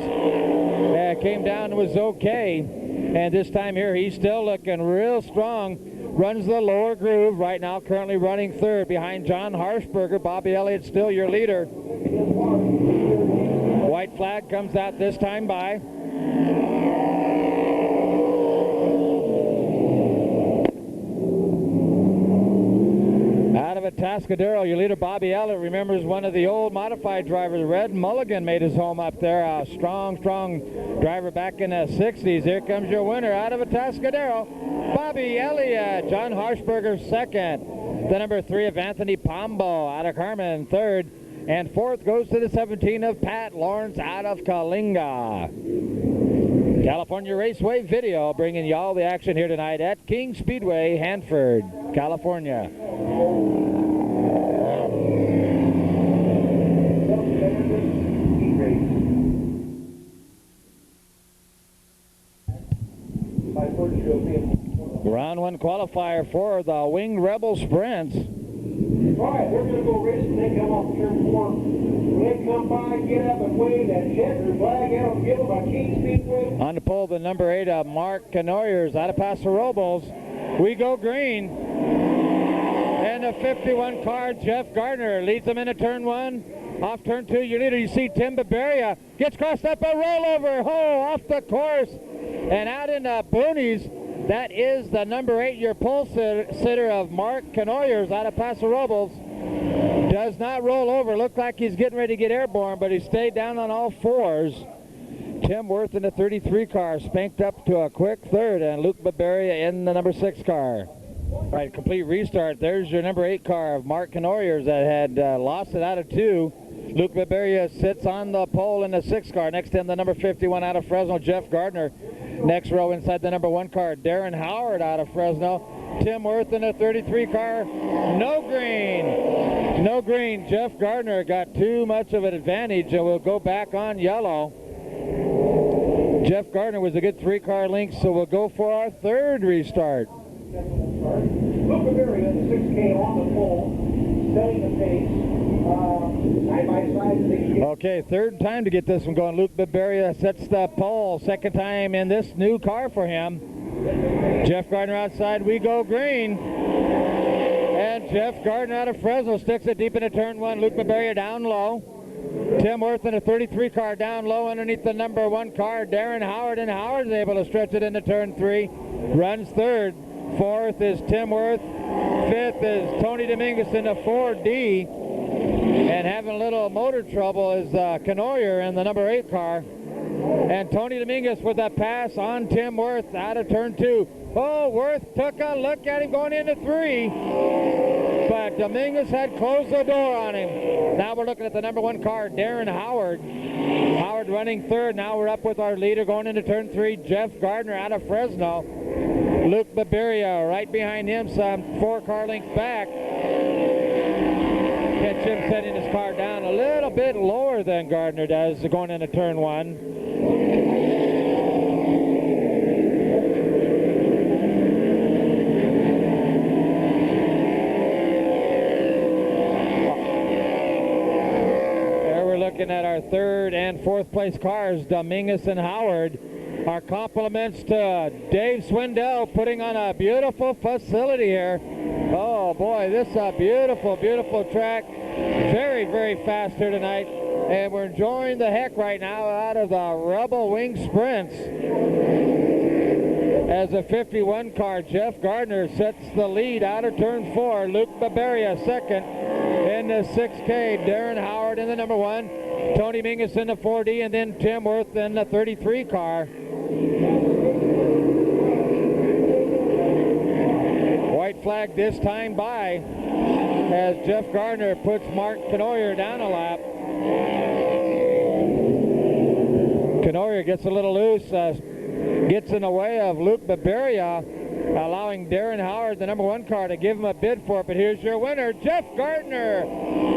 Came down and was okay. And this time here, he's still looking real strong. Runs the lower groove right now, currently running 3rd behind John Harshberger. Bobby Elliott still your leader. White flag comes out this time by. Out of Atascadero, your leader Bobby Elliott remembers one of the old modified drivers. Red Mulligan made his home up there. A strong driver back in the 60s. Here comes your winner out of Atascadero, Bobby Elliott. John Harshberger second. The number 3 of Anthony Pombo out of Carmen 3rd. And 4th goes to the 17 of Pat Lawrence out of Kalinga. California Raceway Video bringing you all the action here tonight at King Speedway, Hanford, California. Round one qualifier for the Winged Rebel Sprints. All right, we're going to go racing. They come off turn 4. When they come by, get up and wave that checker flag out and give them a King Speedway. On the pole, the number 8 of Mark Canoyers out of Paso Robles. We go green. And the 51 car, Jeff Gardner, leads them into turn 1. Off turn 2, your leader, you see Tim Barberia. Gets crossed up a rollover. Oh, off the course. And out in the boonies. That is the number 8, your pole sitter of Mark Canoyers out of Paso Robles. Does not roll over. Looked like he's getting ready to get airborne, but he stayed down on all fours. Tim Worth in the 33 car spanked up to a quick third, and Luke Barberia in the number 6 car. All right, complete restart. There's your number 8 car of Mark Canoyers that had lost it out of 2. Luke Barberia sits on the pole in the 6 car. Next to him, the number 51 out of Fresno, Jeff Gardner. Next row inside the number 1 car, Darren Howard out of Fresno. Tim Worth in the 33 car. No green. No green. Jeff Gardner got too much of an advantage and will go back on yellow. Jeff Gardner was a good 3-car link, so we'll go for our 3rd restart. Luke Barberia, the 6K on the pole, setting the pace. Side by side. Okay, 3rd time to get this one going. Luke Barberia sets the pole. 2nd time in this new car for him. Jeff Gardner outside. We go green. And Jeff Gardner out of Fresno sticks it deep into turn 1. Luke Barberia down low. Tim Worth in a 33 car down low underneath the number 1 car, Darren Howard, and Howard's able to stretch it into turn 3. Runs 3rd. 4th is Tim Worth. 5th is Tony Dominguez in the 4D. And having a little motor trouble is Canoyer in the number 8 car. And Tony Dominguez with that pass on Tim Worth out of turn 2. Oh, Worth took a look at him going into 3. But Dominguez had closed the door on him. Now we're looking at the number 1 car, Darren Howard. Howard running 3rd. Now we're up with our leader going into turn 3, Jeff Gardner out of Fresno. Luke Barberia right behind him, some 4-car length back. Catch him setting his car down a little bit lower than Gardner does going into turn 1. There we're looking at our 3rd and 4th place cars, Dominguez and Howard. Our compliments to Dave Swindell putting on a beautiful facility here. Oh boy, this is a beautiful, beautiful track. Very, very fast here tonight. And we're enjoying the heck right now out of the Rebel Wing Sprints. As a 51 car, Jeff Gardner sets the lead out of turn 4. Luke Barberia 2nd. In the 6K, Darren Howard in the number 1. Tony Mingus in the 4D, and then Tim Worth in the 33 car. White flag this time by as Jeff Gardner puts Mark Canoyer down a lap. Canoyer gets a little loose, gets in the way of Luke Barberia, allowing Darren Howard, the number 1 car, to give him a bid for it. But here's your winner, Jeff Gardner.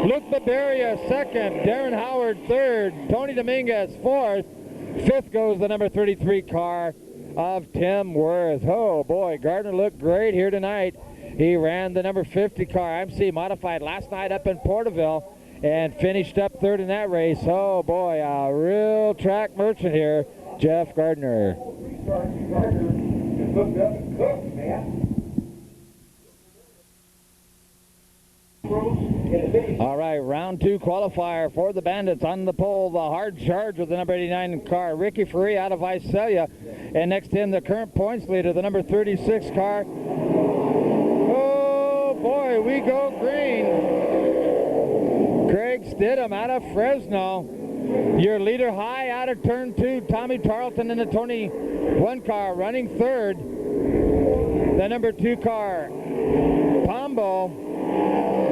Luke Barberia 2nd, Darren Howard 3rd, Tony Dominguez 4th. 5th goes the number 33 car of Tim Worth. Oh boy, Gardner looked great here tonight. He ran the number 50 car, IMCA modified, last night up in Porterville and finished up 3rd in that race. Oh boy, a real track merchant here, Jeff Gardner. All right, round 2 qualifier for the Bandits. On the pole, the hard charge with the number 89 car, Ricky Ferree out of Visalia. And next to him, the current points leader, the number 36 car. Oh boy, we go green. Craig Stidham out of Fresno. Your leader high out of turn 2, Tommy Tarleton in the 21 car, running 3rd. The number 2 car, Pombo.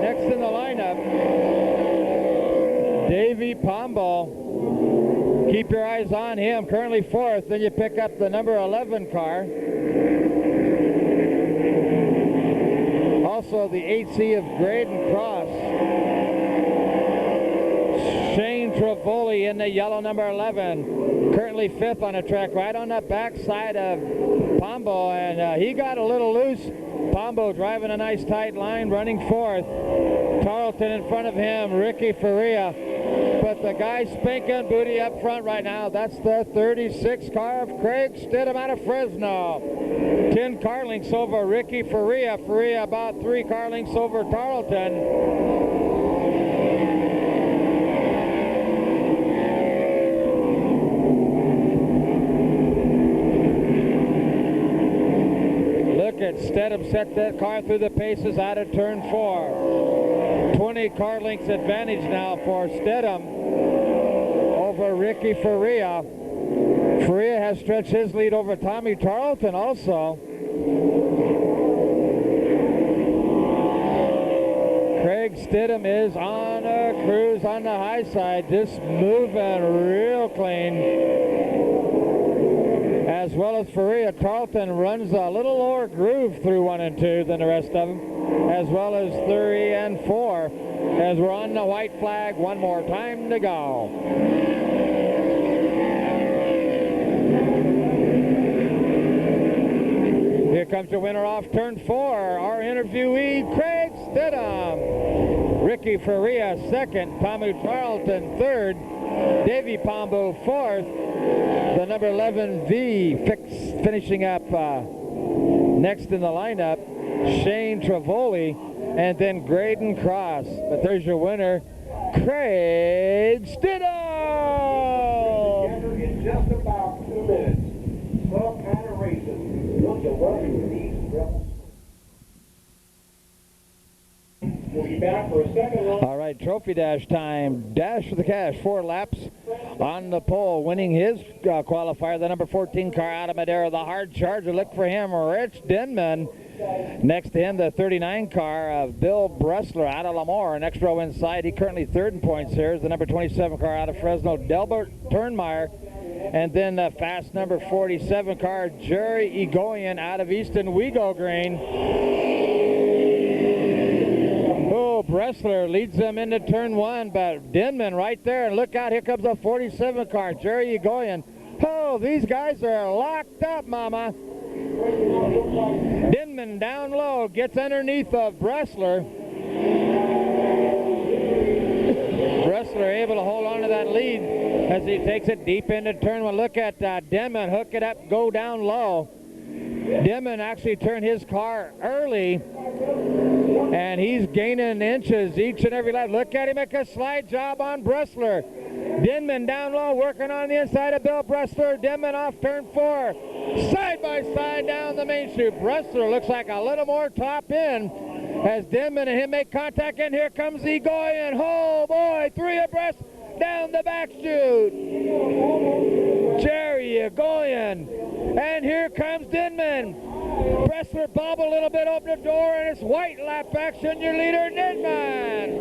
Next in the lineup, Davey Pombo. Keep your eyes on him, currently fourth. Then you pick up the number 11 car. Also the 8C of Graydon Cross. Shane Travoli in the yellow number 11. Currently fifth on the track, right on the backside of Pombo, and he got a little loose. Pombo driving a nice tight line, running fourth. Tarleton in front of him, Ricky Faria. But the guy spanking booty up front right now, that's the 36 car of Craig Stidham out of Fresno. 10 car lengths over Ricky Faria. Faria about 3 car lengths over Tarleton. Stidham set that car through the paces out of turn 4. 20 car lengths advantage now for Stidham over Ricky Faria. Faria has stretched his lead over Tommy Tarleton also. Craig Stidham is on a cruise on the high side, just moving real clean. As well as Faria, Tarleton runs a little lower groove through 1 and 2 than the rest of them, as well as 3 and 4. As we're on the white flag, one more time to go. Here comes your winner off turn 4, our interviewee, Craig Stidham. Ricky Faria second, Tommy Tarleton third, Davey Pombo fourth, the number 11 V finishing up next in the lineup, Shane Travoli, and then Graydon Cross. But there's your winner, Craig Stidham. In just about 2 minutes. Well, kind of racing. Don't you worry with these rebels. We'll be back for a second round. All right, Trophy Dash time. Dash for the cash. 4 laps on the pole. Winning his qualifier, the number 14 car out of Madera, the hard charger. Look for him, Rich Denman. Next to him, the 39 car of Bill Bressler out of Lemoore. Next row inside, he currently third in points here is the number 27 car out of Fresno, Delbert Turnmeyer. And then the fast number 47 car, Jerry Egoyan out of Easton Wego Green. Oh, Bressler leads them into turn 1, but Denman right there. And look out, here comes the 47 car, Jerry Egoyan. Oh, these guys are locked up, mama. Denman down low, gets underneath of Bressler. Bressler able to hold on to that lead as he takes it deep into turn 1. Look at Denman hook it up, go down low. Denman actually turned his car early, and he's gaining inches each and every lap. Look at him make a slide job on Bressler. Denman down low, working on the inside of Bill Bressler. Denman off turn 4. Side by side down the main chute. Bressler looks like a little more top in as Denman and him make contact, and here comes Egoyan. Oh boy, 3 abreast down the back chute. Jerry Egoyan. And here comes Denman. Bressler bobble a little bit, open the door, and it's white lap action. Your leader, Denman.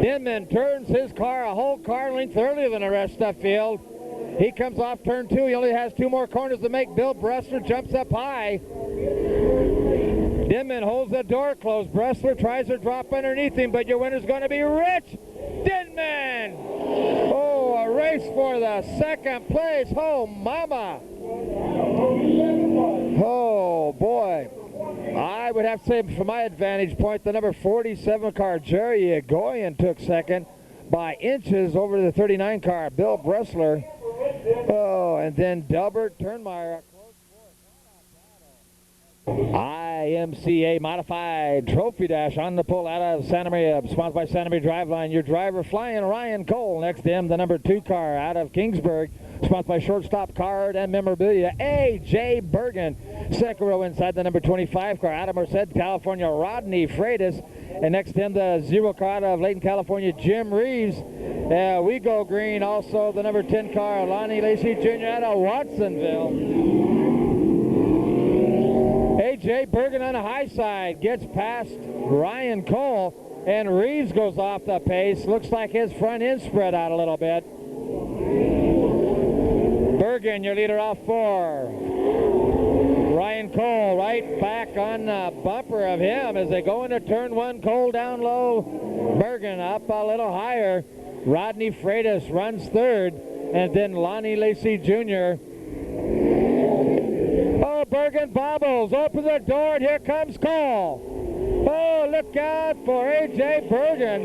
Denman turns his car a whole car length earlier than the rest of the field. He comes off turn 2. He only has 2 more corners to make. Bill Bressler jumps up high. Denman holds the door closed. Bressler tries to drop underneath him, but your winner's going to be Rich Denman. Oh, a race for the second place. Oh, mama. Oh, boy. I would have to say, from my advantage point, the number 47 car, Jerry Egoyan, took second by inches over the 39 car, Bill Bressler. Oh, and then Delbert Turnmeyer. IMCA Modified Trophy Dash on the pull out of Santa Maria, sponsored by Santa Maria Driveline. Your driver flying Ryan Cole. Next to him, the number 2 car out of Kingsburg, sponsored by Shortstop Card and Memorabilia, A.J. Bergen. Second row inside, the number 25 car out of Merced, California, Rodney Freitas. And next to him, the 0 car out of Layton, California, Jim Reeves. We go green. Also, the number 10 car, Lonnie Lacey Jr. out of Watsonville. A.J. Bergen on the high side gets past Ryan Cole, and Reeves goes off the pace. Looks like his front end spread out a little bit. Bergen, your leader, off 4. Ryan Cole right back on the bumper of him as they go into turn 1. Cole down low, Bergen up a little higher. Rodney Freitas runs 3rd, and then Lonnie Lacey Jr. Oh, Bergen bobbles, open the door, and here comes Cole. Oh, look out for A.J. Bergen.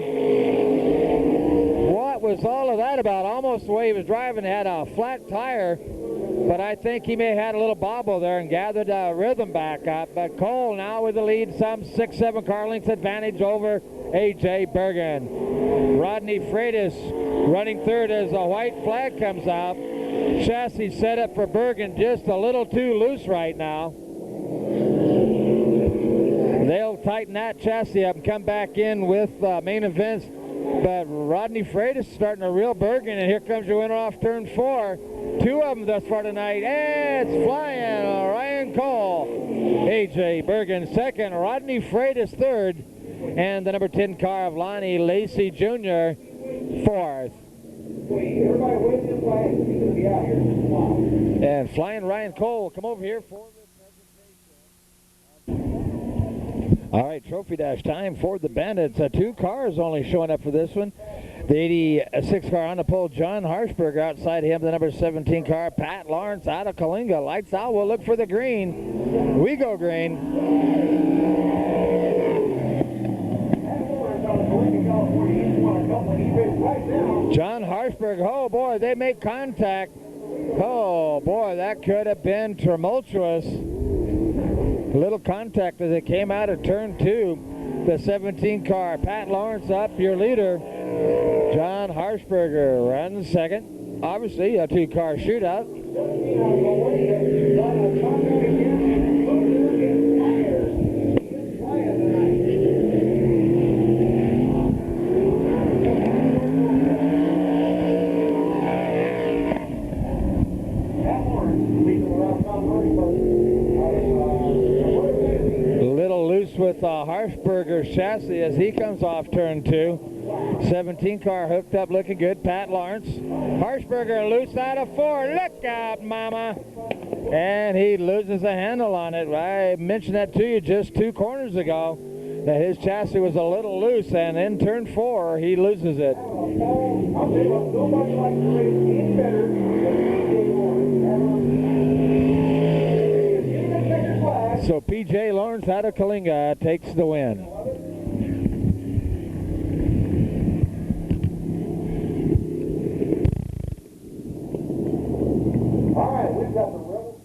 What was all of that about? Almost the way he was driving, had a flat tire, but I think he may have had a little bobble there and gathered rhythm back up. But Cole now with the lead, some 6-7 car lengths advantage over A.J. Bergen. Rodney Freitas running 3rd as the white flag comes out. Chassis set up for Bergen, just a little too loose right now. They'll tighten that chassis up and come back in with main events. But Rodney Freitas starting to reel Bergen, and here comes your winner off turn 4. 2 of them thus far tonight. And it's flying, Ryan Cole. A.J. Bergen 2nd, Rodney Freitas 3rd, and the number 10 car of Lonnie Lacey Jr. 4th. Everybody wave this flag. He's going to be out here in a while. And flying Ryan Cole, come over here for the presentation. All right, trophy dash time for the Bandits. 2 cars only showing up for this one. The 86 car on the pole, John Harshberger. Outside him, the number 17 car, Pat Lawrence out of Kalinga. Lights out, we'll look for the green. We go green. John Harshberg, oh boy, they make contact. Oh boy, that could have been tumultuous. A little contact as it came out of turn 2. The 17 car, Pat Lawrence up, your leader. John Harshberger runs 2nd. Obviously a 2-car shootout. With Harshberger's chassis as he comes off turn 2. 17 car hooked up, looking good. Pat Lawrence. Harshberger loose out of 4. Look out, mama. And he loses the handle on it. I mentioned that to you just 2 corners ago, that his chassis was a little loose, and in turn 4, he loses it. So P.J. Lawrence out of Kalinga takes the win. All right, we've got the Rebels.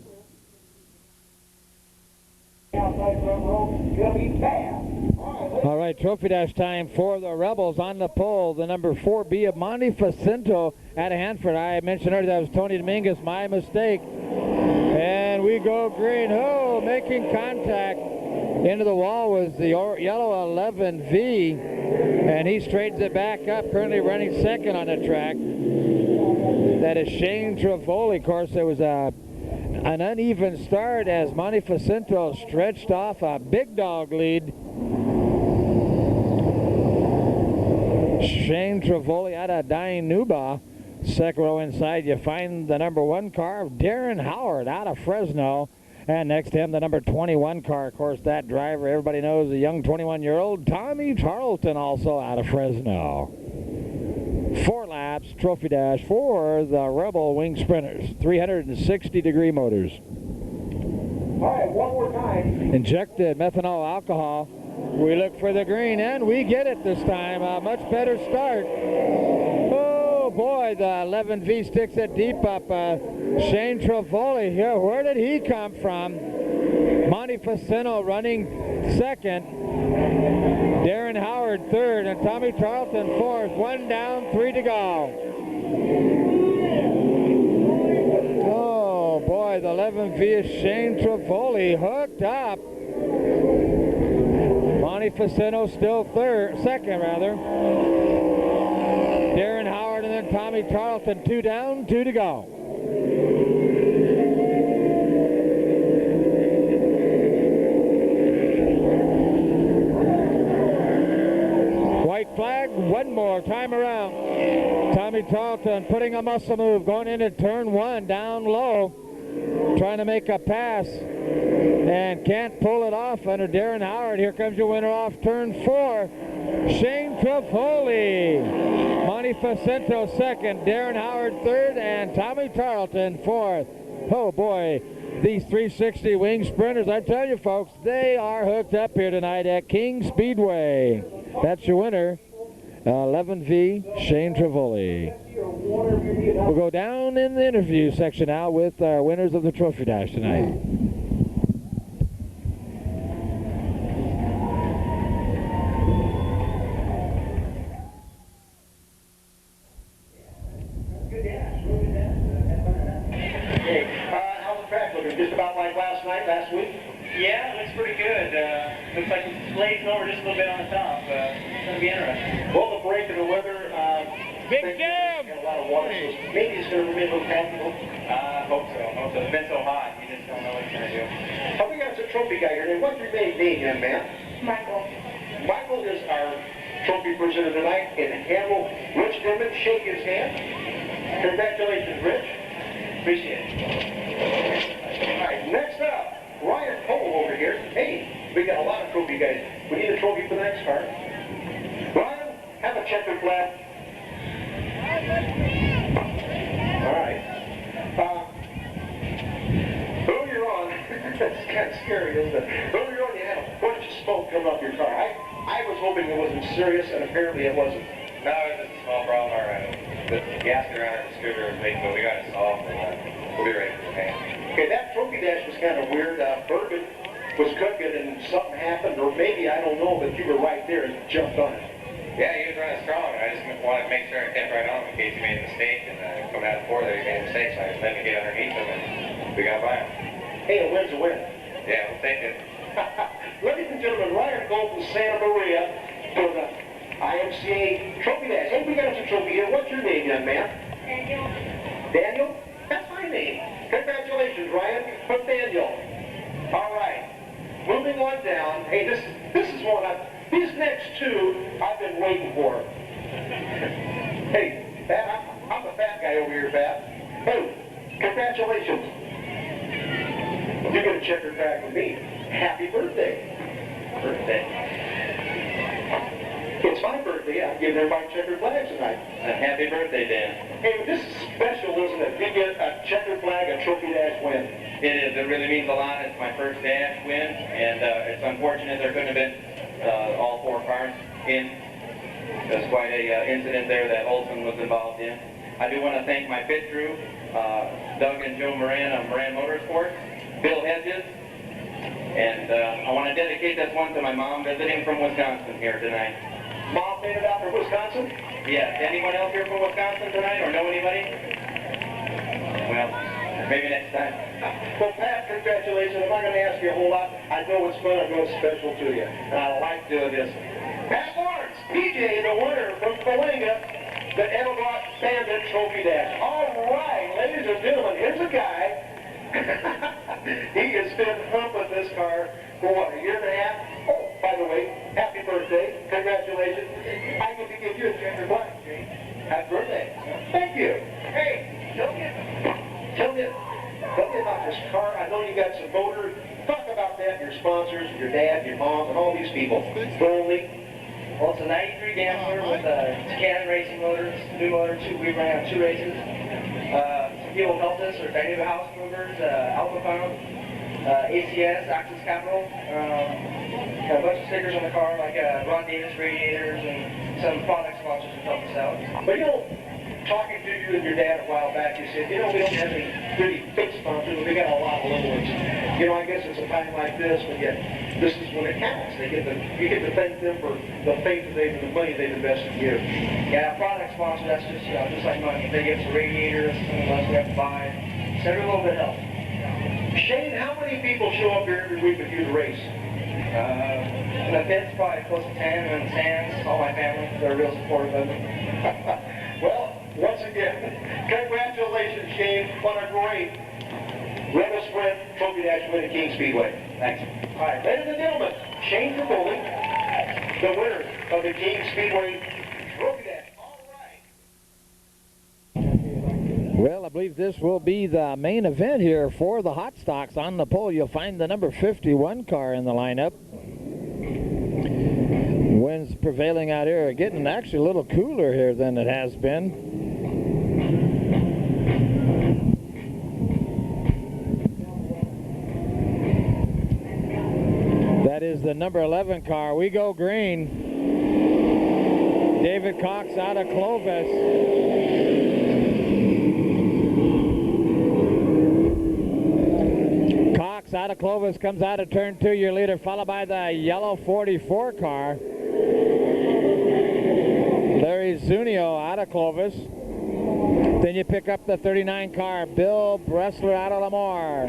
Outside front row, gonna be fast. All right, trophy dash time for the Rebels. On the pole, the number 4B of Monte Facinto out of Hanford. I mentioned earlier that was Tony Dominguez, my mistake. And we go green. Oh, making contact into the wall was the yellow 11V, and he straightens it back up, currently running 2nd on the track. That is Shane Trevoli. Of course, there was an uneven start as Monte Facinto stretched off a big dog lead. Shane Trevoli out of Dianuba. 2nd row inside, you find the number 1 car of Darren Howard out of Fresno. And next to him, the number 21 car. Of course, that driver, everybody knows, the young 21-year-old Tommy Charlton, also out of Fresno. 4 laps, trophy dash for the Rebel Wing Sprinters. 360-degree motors. All right, one more time. Injected methanol alcohol. We look for the green, and we get it this time. A much better start. Oh boy, the 11V sticks it deep up. Shane Trevoli here. Where did he come from? Monte Facinto running 2nd. Darren Howard 3rd, and Tommy Charlton 4th. 1 down, 3 to go. Oh boy, the 11V is Shane Trevoli hooked up. Monte Facinto still 2nd rather. Darren Howard and then Tommy Charlton, 2 down, 2 to go. White flag, one more time around. Tommy Tarleton putting a muscle move, going into turn 1, down low, trying to make a pass, and can't pull it off under Darren Howard. Here comes your winner off turn 4, Shane Trifoli. Monty Facento second, Darren Howard third, and Tommy Tarleton fourth. Oh boy, these 360 wing sprinters, I tell you folks, they are hooked up here tonight at King Speedway. That's your winner, 11V Shane Trifoli. We'll go down in the interview section now with our winners of the Trophy Dash tonight. Just about like last week? Yeah, it looks pretty good. Looks like it's glazing over just a little bit on the top. It's going to be interesting. Well, the break in the weather, Big Jim! Got a lot of water, so maybe it's going to remain a little comfortable. Hope so. It's been so hot, you just don't know what you're going to do. Oh, we got a trophy guy here. What's your name, young man? Michael. Michael is our trophy presenter tonight in Hamel. Rich Goodman, shake his hand. Congratulations, Rich. Appreciate it. All right, next up, Ryan Cole over here. Hey, we got a lot of trophy guys. We need a trophy for the next car. Ryan, have a checkered flag. All right. Earlier on, that's kind of scary, isn't it? Earlier on, you had a bunch of smoke coming off your car. I was hoping it wasn't serious, and apparently it wasn't. No, it was just a small problem. The gasket around our distributor was leaking, but we got it solved, and we'll be ready for the paint. Okay, that trophy dash was kind of weird. Bergen was cooking and something happened, or maybe, I don't know, but you were right there and jumped on it. Yeah, he was running strong, and I just wanted to make sure I kept right on him in case he made a mistake, and coming out of the four there, he made a mistake, so I just let him get underneath him, and we got by him. Hey, a win's a win. Yeah, we'll take it. Ladies and gentlemen, Ryan Cole from Santa Maria for the IMCA Trophy Dash. Hey, we got us a trophy here. What's your name, young man? Daniel. Daniel? That's my name. Congratulations, Ryan. From Daniel. All right. Moving on down. Hey, this is one these next two I've been waiting for. Hey, Pat, I'm the fat guy over here, Pat. Hey, congratulations. You get a checkered back with me. Happy birthday. It's my birthday. I'm giving everybody checkered flags tonight. Happy birthday, Dan. Hey, this is special, isn't it? You get a checkered flag, a trophy dash win. It is. It really means a lot. It's my first dash win, and it's unfortunate there couldn't have been all four cars in. There's quite a incident there that Olson was involved in. I do want to thank my pit crew, Doug and Joe Moran of Moran Motorsports, Bill Hedges, and I want to dedicate this one to my mom visiting from Wisconsin here tonight. Mom made it out from Wisconsin? Yeah. Anyone else here from Wisconsin tonight, or know anybody? Well, maybe next time. Well, Pat, congratulations. I'm not going to ask you a whole lot. I know it's fun. I know it's special to you. And I like doing this. Pat Lawrence, PJ, the winner from Kalinga, the Edelbrock Bandit Trophy Dash. All right, ladies and gentlemen, here's a guy. He has been humping this car for what, a year and a half? Oh, by the way, happy birthday. Congratulations. I get to give you a checkered flag, Jane. Happy birthday. Thank you. Hey, tell me about this car. I know you got some motors. Talk about that, your sponsors, your dad, your mom, and all these people. Burnley. Well, it's a 93 Gambler with a Cannon racing motor, new motor. We ran out 2 races. Some people helped us are Dynamic House Movers, Alpha Pump, ACS, Access Capital. Got a bunch of stickers on the car like Ron Davis radiators and some product sponsors that helped us out. But you know, talking to you and your dad a while back, you said, you know, we don't have any really big sponsors, we got a lot of little ones. You know, I guess it's a time like this when this is when it counts. You get to thank them for the faith that they've and the money they've invested here. Yeah, product sponsor, that's just, you know, just like money. They give us a radiator, something else we have to buy. So every little bit helps. Shane, how many people show up here every week with you to race? In the pits, probably close to 10, and in the stands, all my family, they're real supportive of me. Well, once again, congratulations, Shane, on a great Rebel Sprint Trophy Dash win at King Speedway. Thanks. All right, ladies and gentlemen, Shane Trifoli, the winner of the King Speedway Trophy Dash. All right. Well, I believe this will be the main event here for the hot stocks. On the pole, you'll find the number 51 car in the lineup. Winds prevailing out here, getting actually a little cooler here than it has been. That is the number 11 car. We go green. David Cox out of Clovis. Cox out of Clovis comes out of turn 2, your leader, followed by the yellow 44 car. Larry Zunio out of Clovis. Then you pick up the 39 car, Bill Bressler out of Lamar.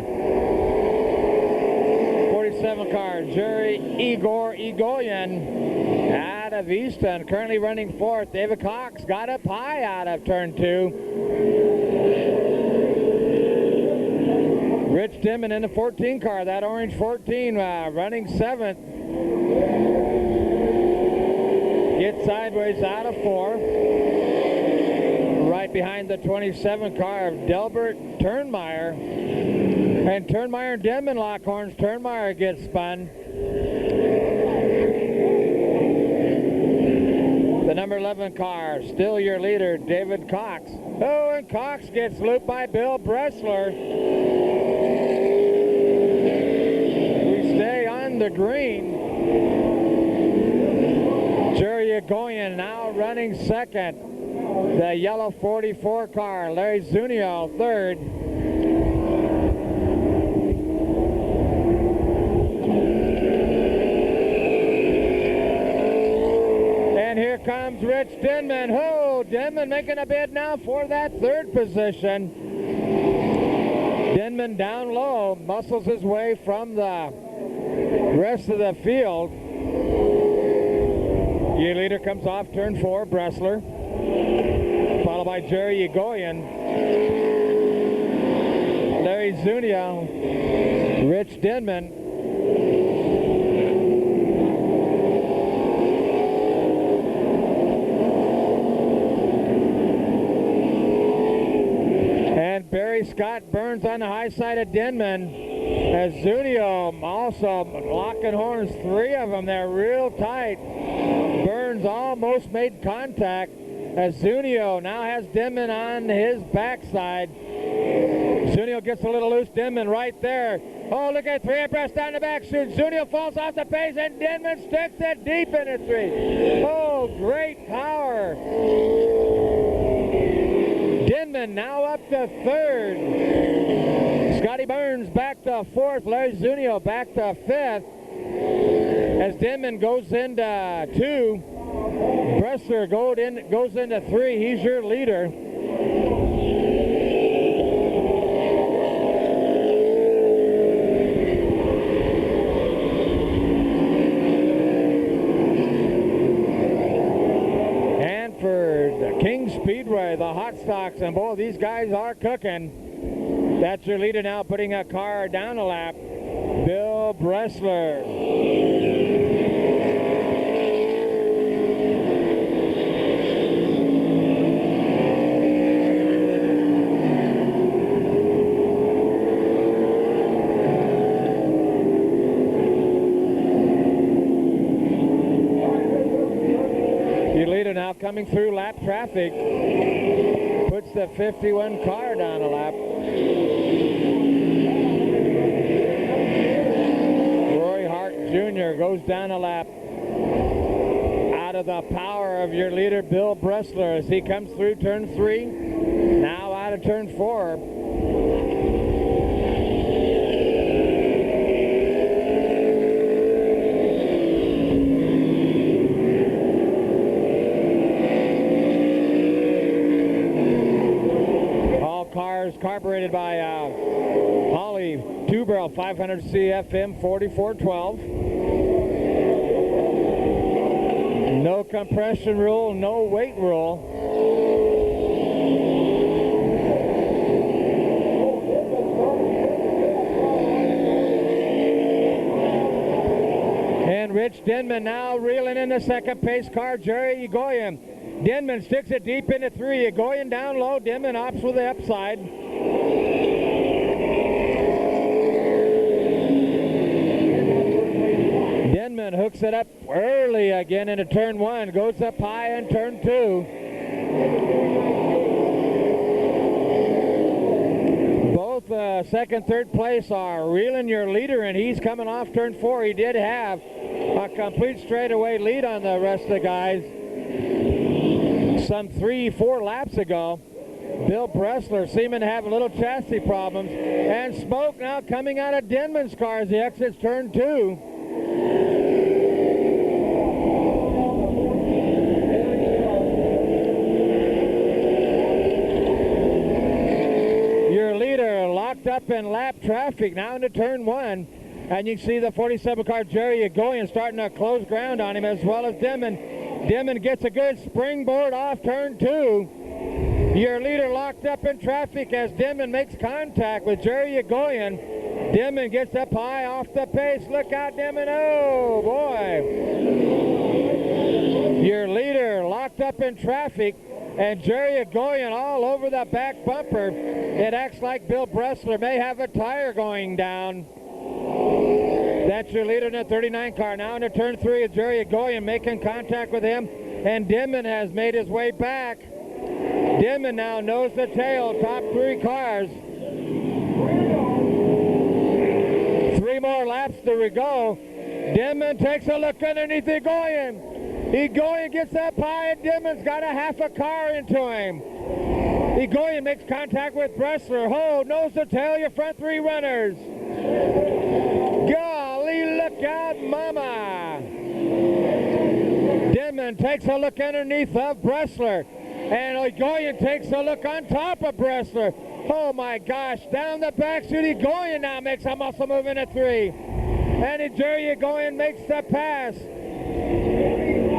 47 car, Jerry Igor Egoyan out of Easton, currently running 4th. David Cox got up high out of turn 2. Rich Dimon in the 14 car, that orange 14, running 7th. Gets sideways out of 4. Right behind the 27 car of Delbert Turnmeyer. And Turnmeyer and Denman lock horns. Turnmeyer gets spun. The number 11 car, still your leader, David Cox. Oh, and Cox gets looped by Bill Bressler. We stay on the green. Jerry Agoyan now running 2nd. The yellow 44 car, Larry Zunio 3rd. And here comes Rich Denman. Oh, Denman making a bid now for that 3rd position. Denman down low, muscles his way from the rest of the field. Your leader comes off turn 4, Bressler, followed by Jerry Egoyan, Larry Zunio, Rich Denman. And Barry Scott Burns on the high side of Denman. As Zunio also locking horns, 3 of them, they're real tight. Burns almost made contact as Zunio now has Denman on his backside. Zunio gets a little loose, Denman right there. Oh, look at 3 abreast down the back chute. Zunio falls off the pace and Denman sticks it deep into 3. Oh, great power. Denman now up to 3rd. Scotty Burns back to 4th. Larry Zunio back to 5th. As Denman goes into 2, Bressler goes into 3. He's your leader. Hanford, the King Speedway, the hot stocks, and boy, these guys are cooking. That's your leader now, putting a car down a lap, Bill Bressler. Your leader now coming through lap traffic, puts the 51 car down a lap. Jr. goes down a lap out of the power of your leader Bill Bressler as he comes through turn 3, now out of turn 4. All cars carbureted by Holly 2-barrel 500 CFM 4412. No compression rule, no weight rule. Rich Denman now reeling in the second pace car, Jerry Egoyan. Denman sticks it deep into 3. Egoyan down low. Denman opts for the upside. Denman hooks it up early again into turn 1. Goes up high in turn 2. Both second, third place are reeling your leader, and he's coming off turn 4. He did have a complete straightaway lead on the rest of the guys some 3-4 laps ago. Bill Bressler seeming to have a little chassis problems, and smoke now coming out of Denman's car as he exits turn 2. Your leader locked up in lap traffic now into turn 1, and you can see the 47 car Jerry Egoyan starting to close ground on him, as well as Denman. Denman gets a good springboard off turn 2. Your leader locked up in traffic as Denman makes contact with Jerry Egoyan. Denman gets up high off the pace. Look out, Denman. Oh, boy. Your leader locked up in traffic, and Jerry Egoyan all over the back bumper. It acts like Bill Bressler may have a tire going down. That's your leader in the 39 car. Now into turn 3, Jerry Egoyan making contact with him, and Denman has made his way back. Denman now nose to tail, top 3 cars. 3 more laps to go. Denman takes a look underneath Egoyan. Egoyan gets up high, and Denman's got a half a car into him. Egoyan makes contact with Bressler. Oh, nose to tail, your front 3 runners. Golly, look out, mama. Denman takes a look underneath of Bressler, and Egoyan takes a look on top of Bressler. Oh my gosh, down the backstreet, Egoyan now makes a muscle move into 3. And Jerry Egoyan makes the pass.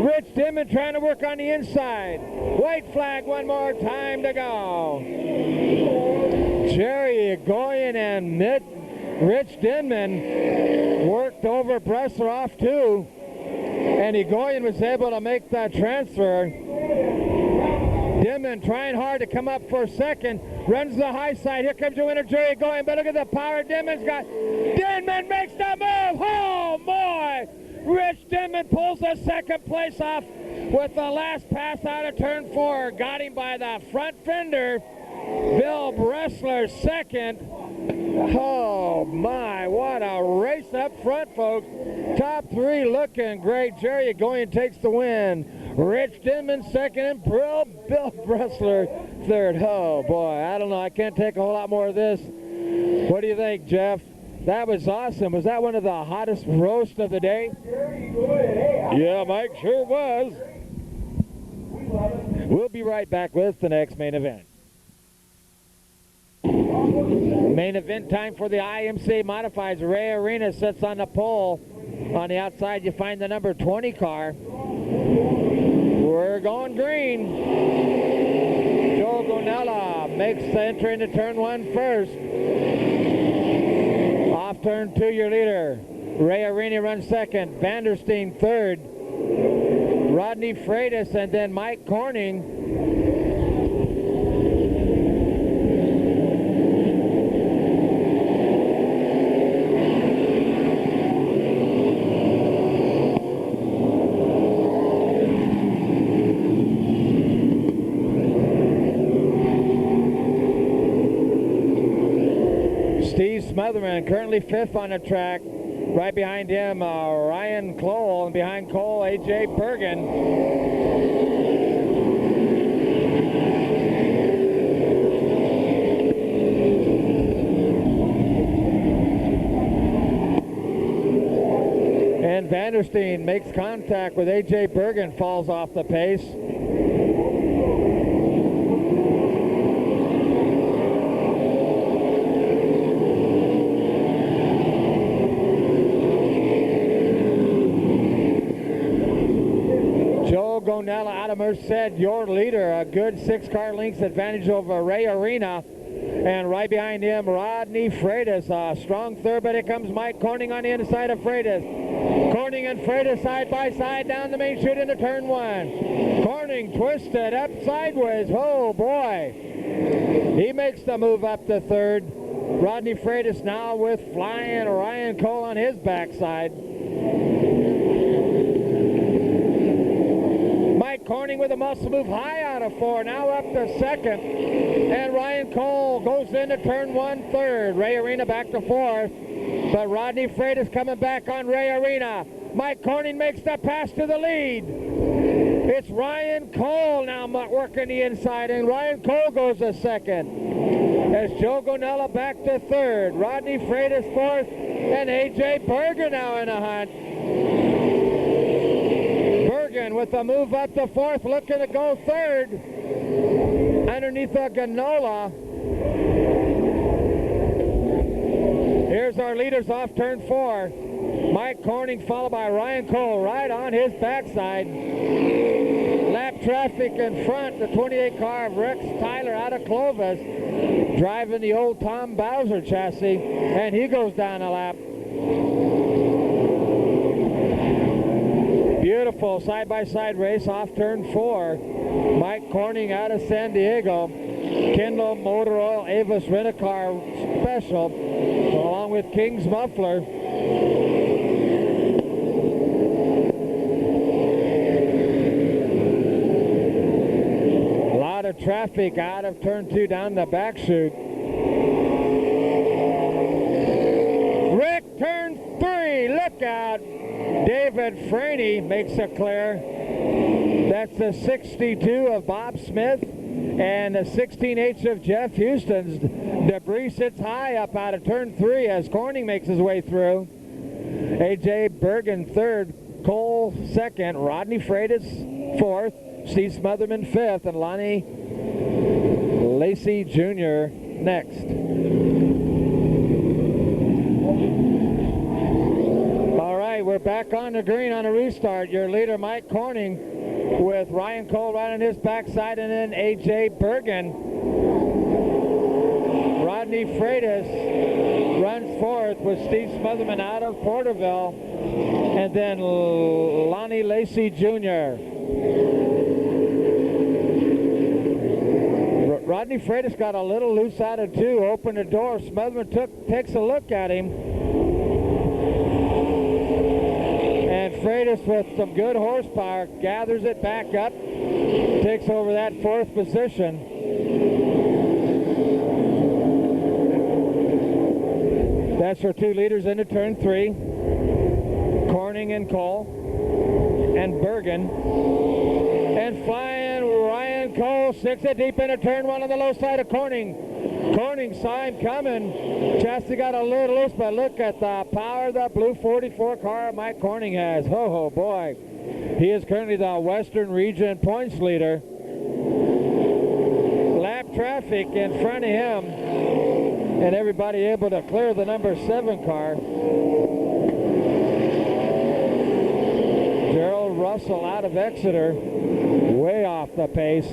Rich Denman trying to work on the inside. White flag, one more time to go. Jerry Egoyan and Rich Denman worked over Bressler off too, and Egoyan was able to make that transfer. Denman trying hard to come up for second, runs the high side. Here comes your winner, Jerry Egoyan, but look at the power Denman's got. Denman makes the move. Oh boy! Rich Denman pulls the second place off with the last pass out of turn 4. Got him by the front fender. Bill Bressler second. Oh my, what a race up front, folks. Top 3 looking great. Jerry Egoyan takes the win. Rich Denman second, and Bill Bressler third. Oh boy, I don't know, I can't take a whole lot more of this. What do you think, Jeff? That was awesome. Was that one of the hottest roasts of the day? Yeah, Mike, sure was. We'll be right back with the next main event. Main event time for the IMCA Modifieds. Ray Arena sits on the pole. On the outside, you find the number 20 car. We're going green. Joe Gonella makes the entry into turn 1 first. Off turn 2, your leader. Ray Arena runs second. Vandersteen third. Rodney Freitas, and then Mike Corning. Steve Smotherman currently 5th on the track. Right behind him, Ryan Cole, and behind Cole, A.J. Bergen. And Vandersteen makes contact with A.J. Bergen, falls off the pace. Gonella out of Merced, your leader, a good 6-car lengths advantage over Ray Arena, and right behind him Rodney Freitas, a strong third, but here comes Mike Corning on the inside of Freitas. Corning and Freitas side by side down the main chute into turn 1. Corning twisted up sideways. Oh boy. He makes the move up to third. Rodney Freitas now with flying Ryan Cole on his backside. Mike Corning with a muscle move high out of 4, now up to second. And Ryan Cole goes into turn 1 third. Ray Arena back to 4th. But Rodney Freitas coming back on Ray Arena. Mike Corning makes the pass to the lead. It's Ryan Cole now working the inside, and Ryan Cole goes to second. As Joe Gonella back to third. Rodney Freitas 4th, and A.J. Bergen now in the hunt. Bergen with a move up to 4th, looking to go third. Underneath the Gonella. Here's our leaders off turn 4. Mike Corning followed by Ryan Cole right on his backside. Lap traffic in front, the 28 car of Rex Tyler out of Clovis, driving the old Tom Bowser chassis, and he goes down a lap. Beautiful side-by-side race off turn 4. Mike Corning out of San Diego. Kindle Motor Oil Avis Rent-A-Car Special, along with King's Muffler. A lot of traffic out of turn 2 down the back chute. Rick, turn 3, look out. David Franey makes it clear. That's the 62 of Bob Smith and the 16H of Jeff Houston's. Debris sits high up out of turn 3 as Corning makes his way through. A.J. Bergen 3rd, Cole 2nd, Rodney Freitas 4th, Steve Smotherman 5th, and Lonnie Lacey Jr. next. All right, we're back on the green on a restart. Your leader, Mike Corning, with Ryan Cole right on his backside, and then A.J. Bergen. Rodney Freitas runs 4th with Steve Smotherman out of Porterville, and then Lonnie Lacey Jr. Rodney Freitas got a little loose out of 2, opened the door. Smotherman takes a look at him. And Freitas with some good horsepower gathers it back up, takes over that 4th position. That's our 2 leaders into turn 3. Corning and Cole and Bergen. And flying Ryan Cole, 6 it deep into turn 1 on the low side of Corning. Corning saw him coming. Chassis got a little loose, but look at the power the blue 44 car Mike Corning has. Oh boy. He is currently the Western Region points leader. Lap traffic in front of him, and everybody able to clear the number 7 car. Gerald Russell out of Exeter, way off the pace.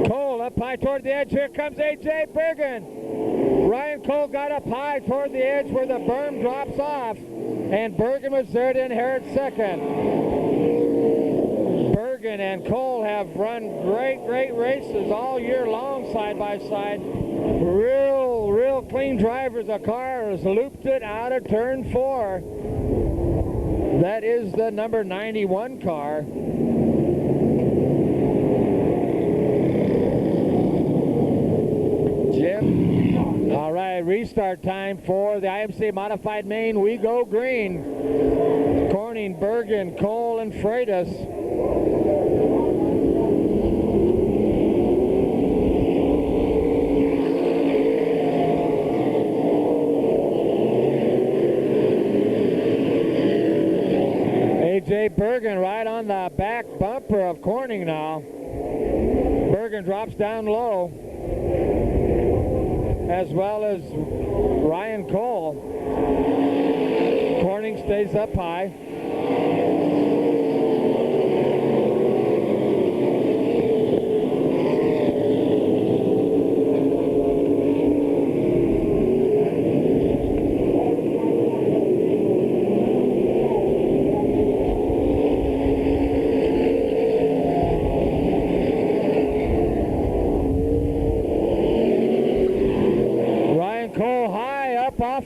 Cole up high toward the edge. Here comes A.J. Bergen. Ryan Cole got up high toward the edge where the berm drops off, and Bergen was there to inherit second. Bergen and Cole have run great races all year long side by side. Real clean drivers. The car has looped it out of turn 4. That is the number 91 car. Jim. All right, restart time for the IMCA Modified Main. We go green. Corning, Bergen, Cole, and Freitas. A.J. Bergen right on the back bumper of Corning now. Bergen drops down low, as well as Ryan Cole. Corning stays up high.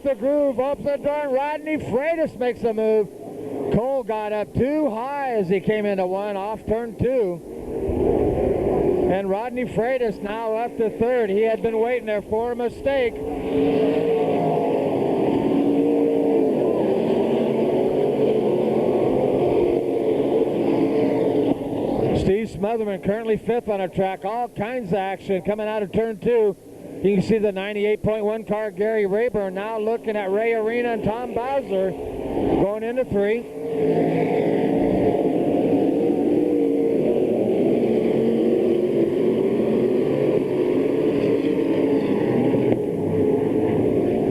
off the groove, opens the door, and Rodney Freitas makes a move. Cole got up too high as he came into one off turn 2. And Rodney Freitas now up to third. He had been waiting there for a mistake. Steve Smotherman currently fifth on a track. All kinds of action coming out of turn 2. You can see the 98.1 car, Gary Rayburn, now looking at Ray Arena and Tom Bowser going into 3.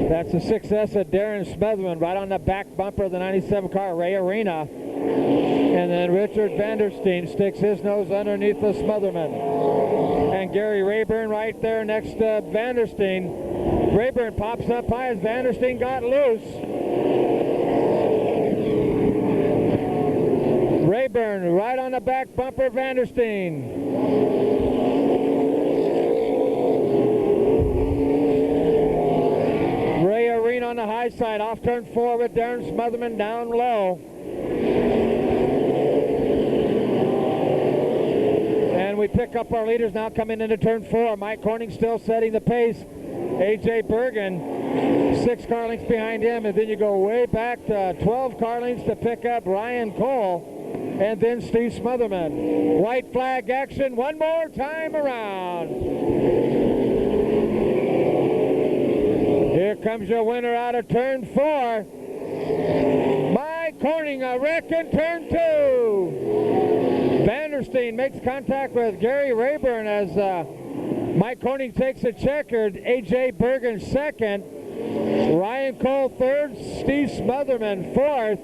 That's a success of Darren Smotherman right on the back bumper of the 97 car, Ray Arena. And then Richard Vandersteen sticks his nose underneath the Smotherman. And Gary Rayburn right there next to Vandersteen. Rayburn pops up high as Vandersteen got loose. Rayburn right on the back bumper of Vandersteen. Ray Arena on the high side, off turn 4 with Darren Smotherman down low. And we pick up our leaders now coming into turn 4. Mike Corning still setting the pace. A.J. Bergen, 6 car lengths behind him, and then you go way back to 12 car lengths to pick up Ryan Cole, and then Steve Smotherman. White flag action one more time around. Here comes your winner out of turn 4. Mike Corning, a wreck in turn 2. Vandersteen makes contact with Gary Rayburn as Mike Corning takes a checkered. A.J. Bergen second. Ryan Cole third. Steve Smotherman fourth.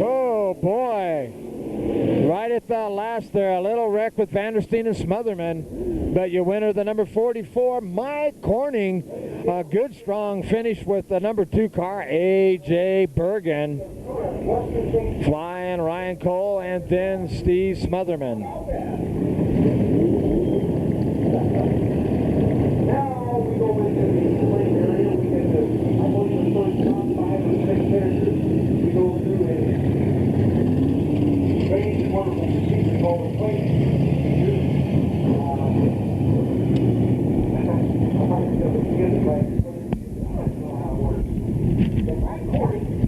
Oh boy. Right at the last there, a little wreck with Vandersteen and Smotherman. But your winner, the number 44, Mike Corning. A good strong finish with the number 2 car, A.J. Bergen. Flying Ryan Cole and then Steve Smotherman. Now we go into the playing area. We get the, I believe the first top 5 or 6 finishes. We go through a strange and wonderful procedure called the plate.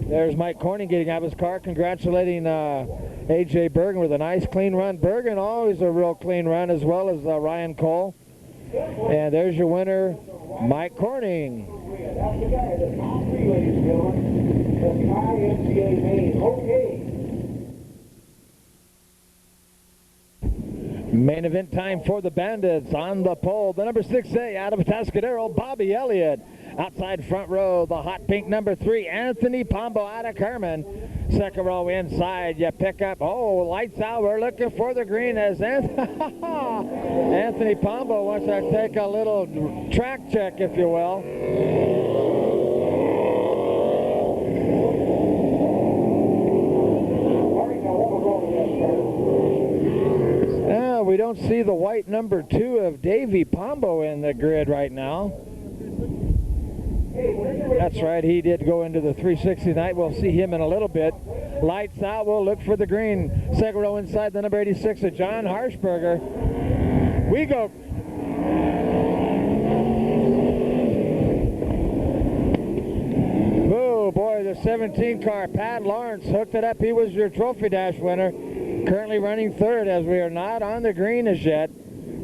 There's Mike Corning getting out of his car, congratulating A.J. Bergen with a nice clean run. Bergen always a real clean run, as well as Ryan Cole. And there's your winner, Mike Corning. That's the guy, the top 3, ladies and gentlemen. The IMCA main. Okay. Main event time for the Bandits. On the pole, the number 6A out of Atascadero, Bobby Elliott. Outside front row, the hot pink number 3, Anthony Pombo out of Carmen. Second row inside, you pick up, oh, lights out. We're looking for the green as Anthony Pombo wants to take a little track check, if you will. We don't see the white number 2 of Davey Pombo in the grid right now. That's right, he did go into the 360 night. We'll see him in a little bit. Lights out, we'll look for the green. Second row inside, the number 86 of John Harshberger. We go. Oh boy, the 17 car, Pat Lawrence hooked it up. He was your Trophy Dash winner. Currently running third as we are not on the green as yet.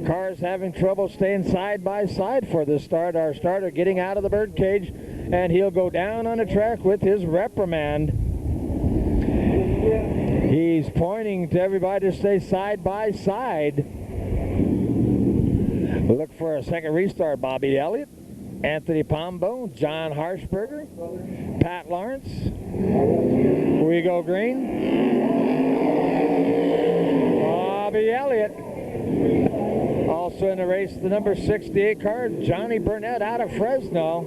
Cars having trouble staying side by side for the start. Our starter getting out of the birdcage, and he'll go down on the track with his reprimand. He's pointing to everybody to stay side by side. Look for a second restart. Bobby Elliott, Anthony Pombo, John Harshberger, Pat Lawrence. We go green. Bobby Elliott. Also in the race, the number 68 car, Johnny Burnett out of Fresno.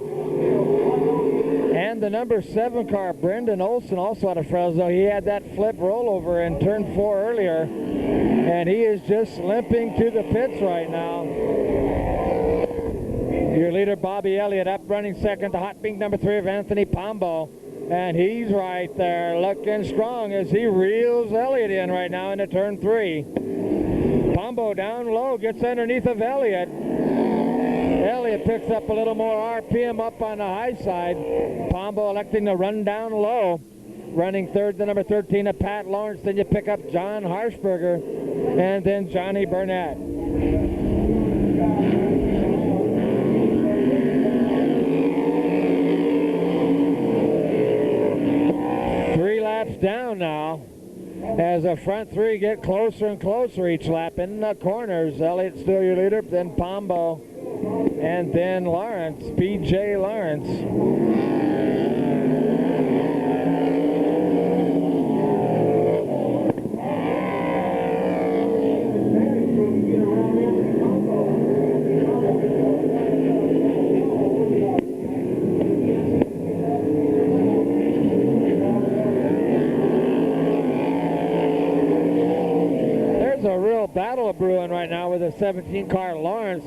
And the number 7 car, Brendan Olson, also out of Fresno. He had that flip rollover in turn 4 earlier. And he is just limping to the pits right now. Your leader, Bobby Elliott, up running second. The hot pink number 3 of Anthony Pombo. And he's right there looking strong as he reels Elliott in right now into turn 3. Pombo down low, gets underneath of Elliott. Elliott picks up a little more RPM up on the high side. Pombo electing to run down low. Running third, the number 13 of Pat Lawrence. Then you pick up John Harshberger and then Johnny Burnett. 3 laps down now as the front 3 get closer and closer each lap in the corners. Elliott still your leader, then Pombo, and then Lawrence, P.J. Lawrence. Battle brewing right now with the 17 car Lawrence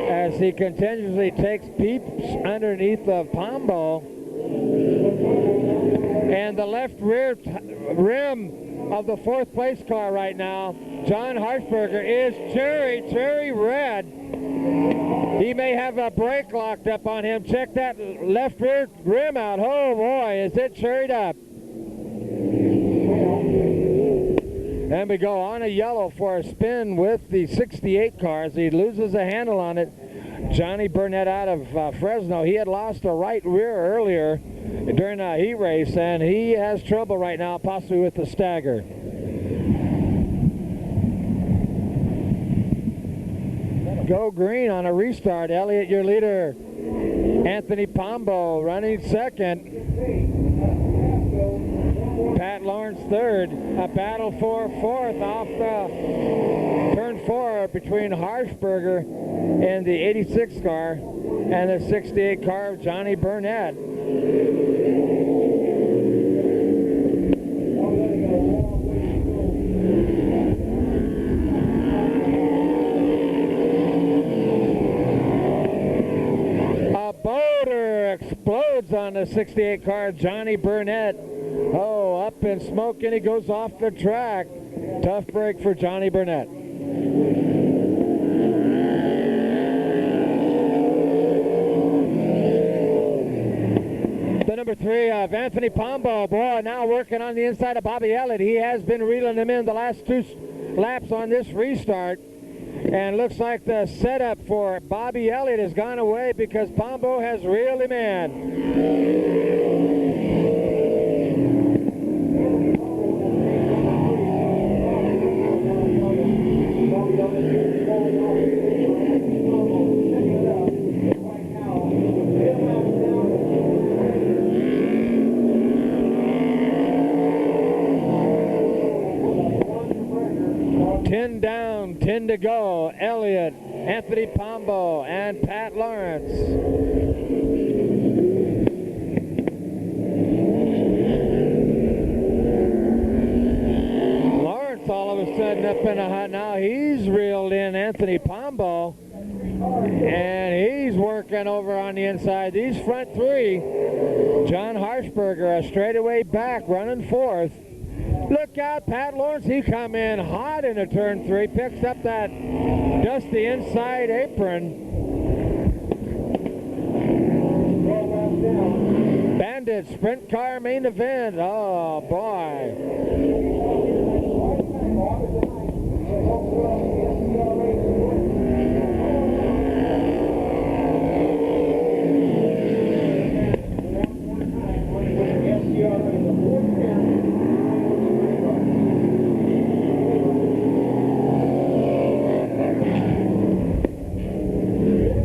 as he continuously takes peeps underneath of Pombo, and the left rear rim of the 4th place car right now, John Harshberger, is cherry red. He may have a brake locked up on him. Check that left rear rim out. Oh boy, is it cherried up. And we go on a yellow for a spin with the 68 cars. He loses a handle on it. Johnny Burnett out of Fresno. He had lost a right rear earlier during a heat race, and he has trouble right now, possibly with the stagger. Go green on a restart. Elliott, your leader. Anthony Pombo running second. Pat Lawrence third. A battle for 4th off the turn 4 between Harshberger and the 86 car and the 68 car of Johnny Burnett. A boulder explodes on the 68 car, Johnny Burnett. Oh, up in smoke, and he goes off the track. Tough break for Johnny Burnett. The number 3 of Anthony Pombo, boy, now working on the inside of Bobby Elliott. He has been reeling him in the last 2 laps on this restart. And looks like the setup for Bobby Elliott has gone away because Pombo has reeled him in. Down, 10 to go. Elliott, Anthony Pombo, and Pat Lawrence. Lawrence all of a sudden up in a hot. Now he's reeled in Anthony Pombo, and he's working over on the inside. These front 3, John Harshberger, a straightaway back, running 4th. Look out, Pat Lawrence, he come in hot into turn 3, picks up that dusty inside apron. Bandits sprint car main event, oh boy.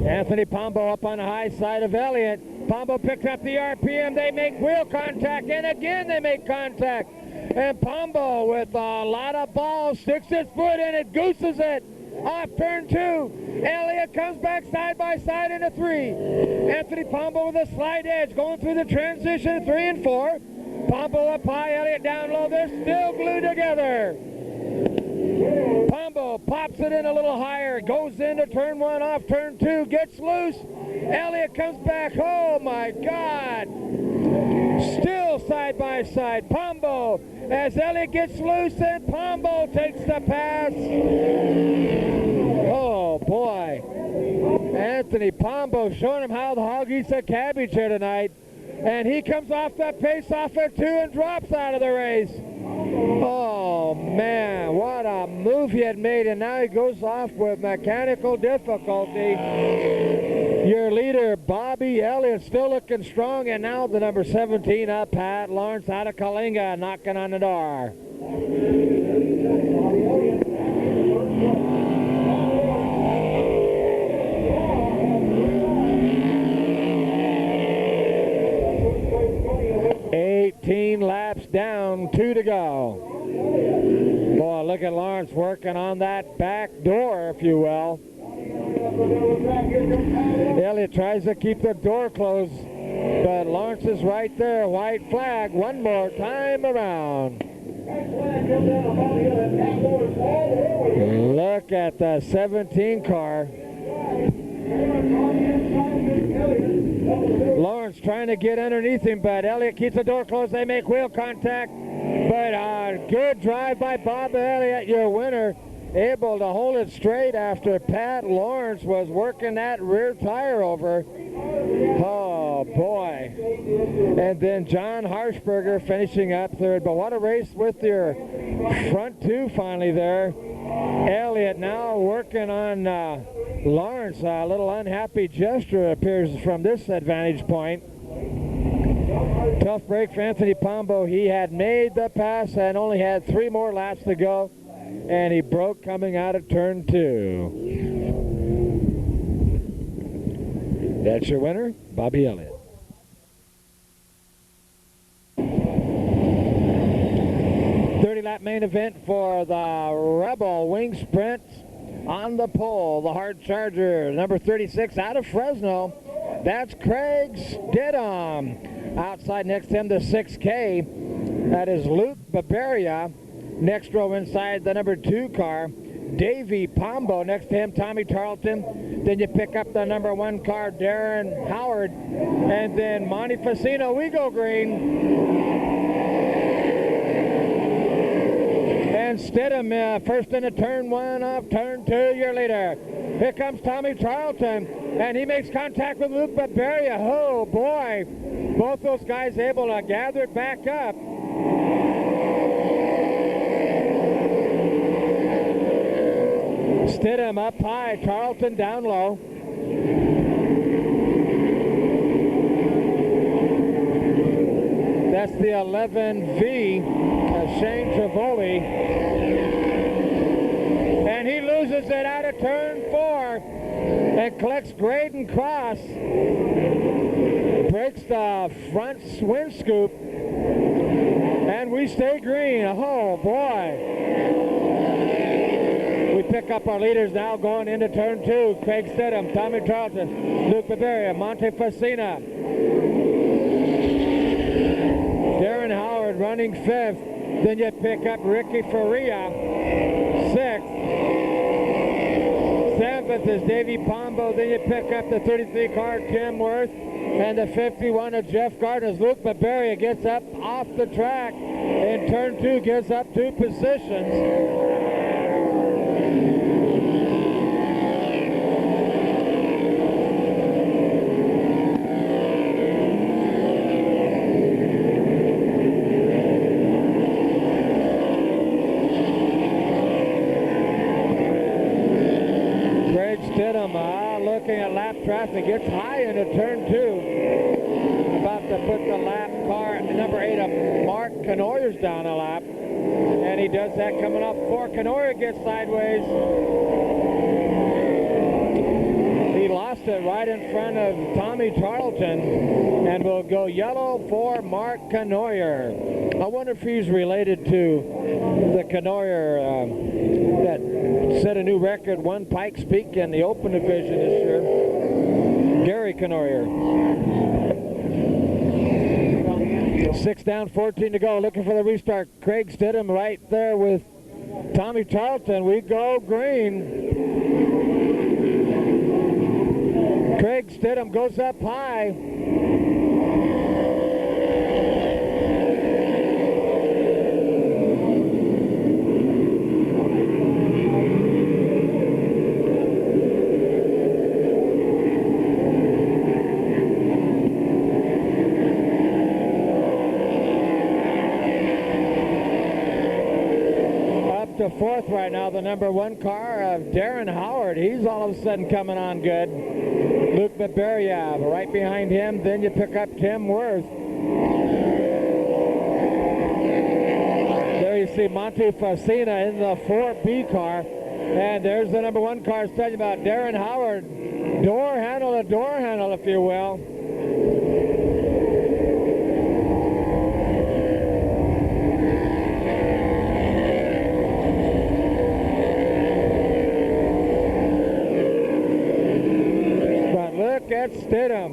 Anthony Pombo up on the high side of Elliott. Pombo picks up the RPM. They make wheel contact, and again they make contact. And Pombo, with a lot of balls, sticks his foot in it, gooses it. Off turn 2. Elliott comes back side by side into 3. Anthony Pombo with a slide edge going through the transition 3 and 4. Pombo up high, Elliott down low. They're still glued together. Pombo Pombo pops it in a little higher, goes into turn 1 off turn 2, gets loose. Elliott comes back. Oh my God! Still side by side. Pombo as Elliott gets loose and Pombo takes the pass. Oh boy. Anthony Pombo showing him how the hog eats a cabbage here tonight. And he comes off that pace off at 2 and drops out of the race. Oh man, what a move he had made, and now he goes off with mechanical difficulty. Your leader, Bobby Elliott, still looking strong, and now the number 17 up, Pat Lawrence out of Kalinga, knocking on the door. Laps down, 2 to go. Boy, look at Lawrence working on that back door, if you will. Elliott tries to keep the door closed, but Lawrence is right there. White flag one more time around. Look at the 17 car. Lawrence trying to get underneath him, but Elliott keeps the door closed. They make wheel contact, but a good drive by Bob Elliott, your winner, able to hold it straight after Pat Lawrence was working that rear tire over. Oh boy. And then John Harshberger finishing up third, but what a race with your front two finally there. Elliott now working on Lawrence. A little unhappy gesture appears from this advantage point. Tough break for Anthony Pombo. He had made the pass and only had 3 more laps to go, and he broke coming out of turn 2. That's your winner, Bobby Elliott. Lap main event for the Rebel Wing Sprint. On the pole, the hard charger, number 36 out of Fresno. That's Craig Stidham. Outside next to him, the 6K. That is Luke Barberia. Next row inside the number 2 car, Davey Pombo. Next to him, Tommy Tarleton. Then you pick up the number 1 car, Darren Howard. And then Monty Facino, we go green. And Stidham first into turn 1 off turn 2, your leader. Here comes Tommy Tarleton, and he makes contact with Luke Barberia. Oh boy, both those guys able to gather it back up. Stidham up high, Tarleton down low. That's the 11V of Shane Trivoli. And he loses it out of turn 4 and collects Graydon Cross. Breaks the front wind scoop. And we stay green. Oh boy. We pick up our leaders now going into turn 2. Craig Stidham, Tommy Tarleton, Luke Barberia, Monte Facina. Darren Howard running 5th. Then you pick up Ricky Faria, 6th. 7th is Davey Pombo. Then you pick up the 33 car, Tim Worth. And the 51 of Jeff Gardner's. Luke Barberia gets up off the track in turn 2, gives up 2 positions. Looking at lap traffic, gets high into turn 2. About to put the lap car, number 8 of Mark Canoyers down a lap. And he does that coming up 4. Canoyer gets sideways. He lost it right in front of Tommy Tarleton and will go yellow for Mark Canoyer. I wonder if he's related to the Canoyer that set a new record, won Pikes Peak in the Open Division this year. Gary Canoyer. 6 down, 14 to go. Looking for the restart. Craig Stidham right there with Tommy Tarleton, we go green. Craig Stidham goes up high. To fourth right now, the number 1 car of Darren Howard. He's all of a sudden coming on good. Luke Baberia right behind him. Then you pick up Tim Worth. There you see Monty Facina in the 4B car. And there's the number 1 car talking about Darren Howard. Door handle to door handle, if you will. Look at Stidham.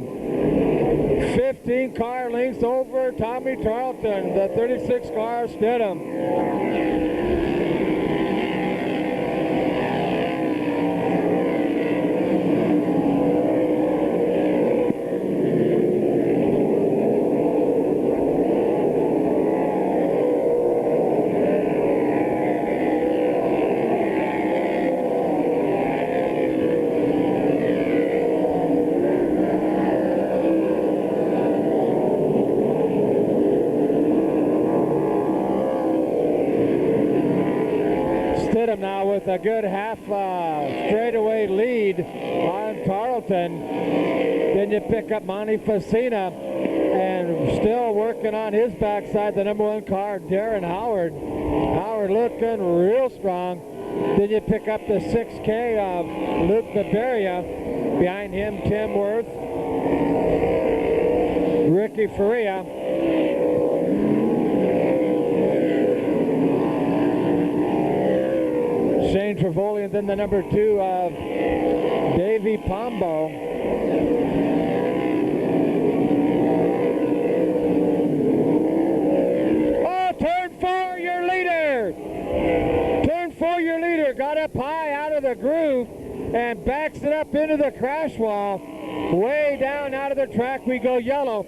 15 car lengths over Tommy Tarleton, the 36 car Stidham. Now with a good half straightaway lead on Tarleton. Then you pick up Monty Facina, and still working on his backside, the number 1 car, Darren Howard. Howard looking real strong. Then you pick up the 6K of Luke Baberia. Behind him, Tim Worth, Ricky Faria. Shane Trevoli, and then the number 2 of Davey Pombo. Oh, turn 4, your leader! Turn 4, your leader got up high out of the groove and backs it up into the crash wall. Way down out of the track we go yellow.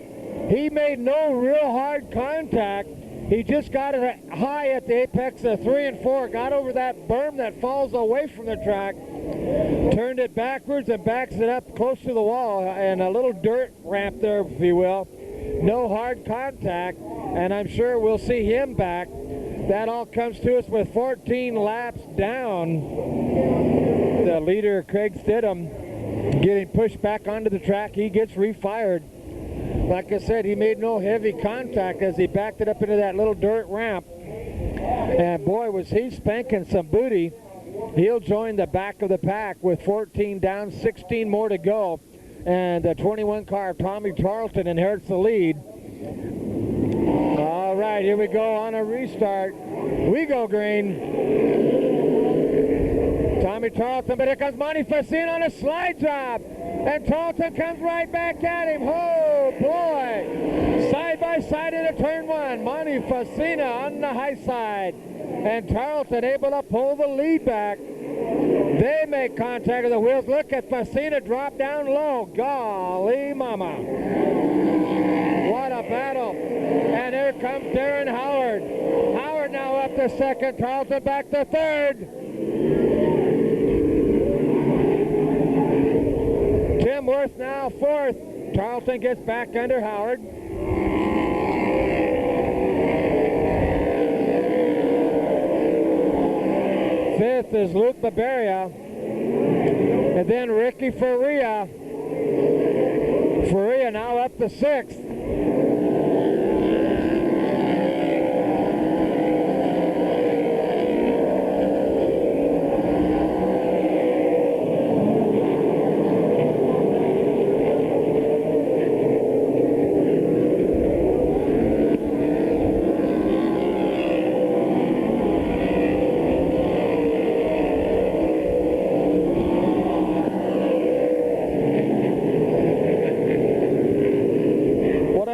He made no real hard contact. He just got it high at the apex of 3 and 4, got over that berm that falls away from the track, turned it backwards and backs it up close to the wall, and a little dirt ramp there, if you will. No hard contact, and I'm sure we'll see him back. That all comes to us with 14 laps down. The leader, Craig Stidham, getting pushed back onto the track. He gets refired. Like I said, he made no heavy contact as he backed it up into that little dirt ramp. And boy, was he spanking some booty. He'll join the back of the pack with 14 down, 16 more to go. And the 21 car, Tommy Tarleton, inherits the lead. All right, here we go on a restart. We go green. Tommy Tarleton, but here comes Monty Facina on a slide job. And Tarleton comes right back at him. Oh, boy. Side by side into turn 1. Monty Facina on the high side. And Tarleton able to pull the lead back. They make contact with the wheels. Look at Facina drop down low. Golly mama. What a battle. And here comes Darren Howard. Howard now up to second. Tarleton back to third. Tim Worth now fourth. Tarleton gets back under Howard. Fifth is Luke Baberia. And then Ricky Faria. Faria now up to sixth.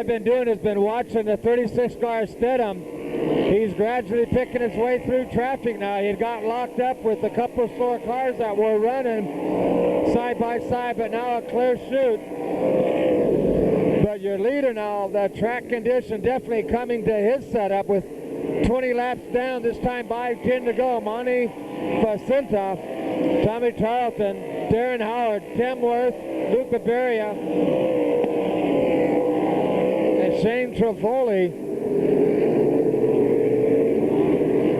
Been doing has been watching the 36 car Stidham He's gradually picking his way through traffic now. He had got locked up with a couple of slower cars that were running side by side, but now a clear chute. But your leader now, the track condition definitely coming to his setup with 20 laps down, this time by 10 to go. Monty Facenta, Tommy Tarleton, Darren Howard, Tim Worth, Luke Bavaria, and Shane Trevoli.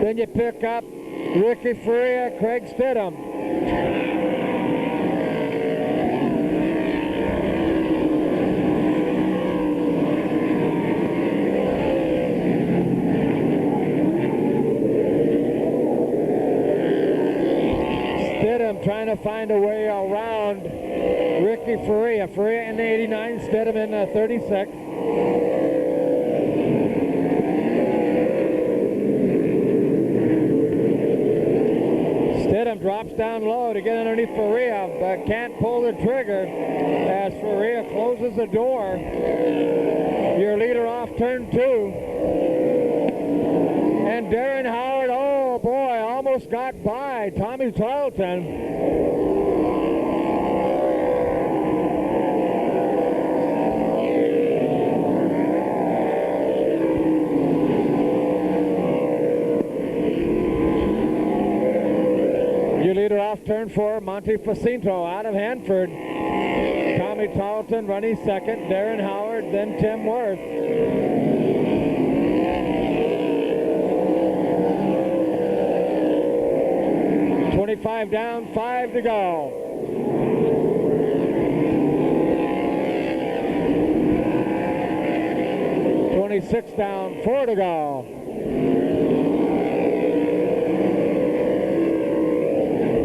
Then you pick up Ricky Faria, Craig Stidham. Stidham trying to find a way around Ricky Faria. Faria in the 89, Stidham in the 36. Stidham drops down low to get underneath Faria, but can't pull the trigger as Faria closes the door. Your leader off turn 2. And Darren Howard, oh boy, almost got by Tommy Tarleton. Your leader off turn 4, Monty Facinto out of Hanford. Tommy Tarleton running second, Darren Howard, then Tim Worth. .25 down, 5 to go. .26 down, 4 to go.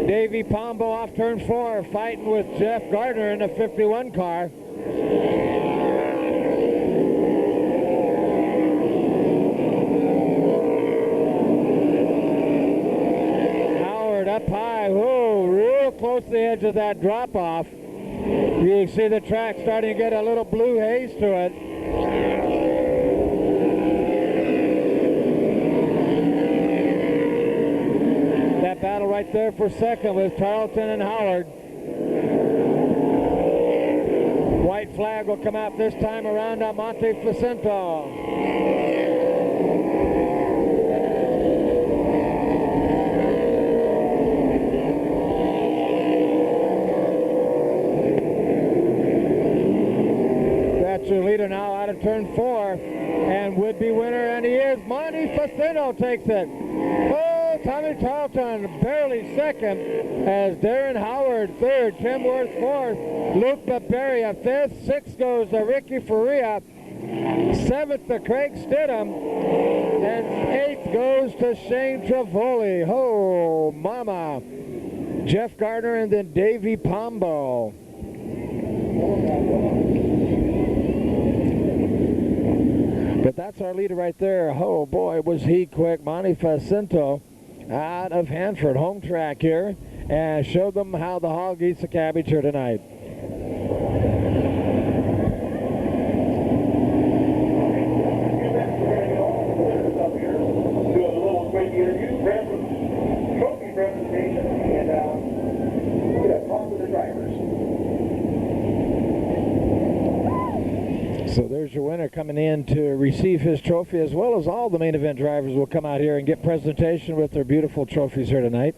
Davey Pombo off turn 4, fighting with Jeff Gardner in the 51 car. Howard up high, whoa, real close to the edge of that drop-off. You see the track starting to get a little blue haze to it. That battle right there for second with Tarleton and Howard. White flag will come out this time around on Monte Facento. That's your leader now out of turn 4, and would-be winner, and he is. Monte Facento takes it. Oh, Tommy Tarleton barely second, as Darren Howard third, Tim Worth fourth, Luke Bavaria fifth, sixth goes to Ricky Faria, seventh to Craig Stidham, and eighth goes to Shane Trevoli. Oh, mama. Jeff Gardner and then Davey Pombo. But that's our leader right there. Oh boy, was he quick. Monty Facento out of Hanford, home track here, and showed them how the hog eats the cabbage here tonight. Trophy presentation and talk to the drivers. So there's your winner coming in to receive his trophy, as well as all the main event drivers will come out here and get presentation with their beautiful trophies here tonight.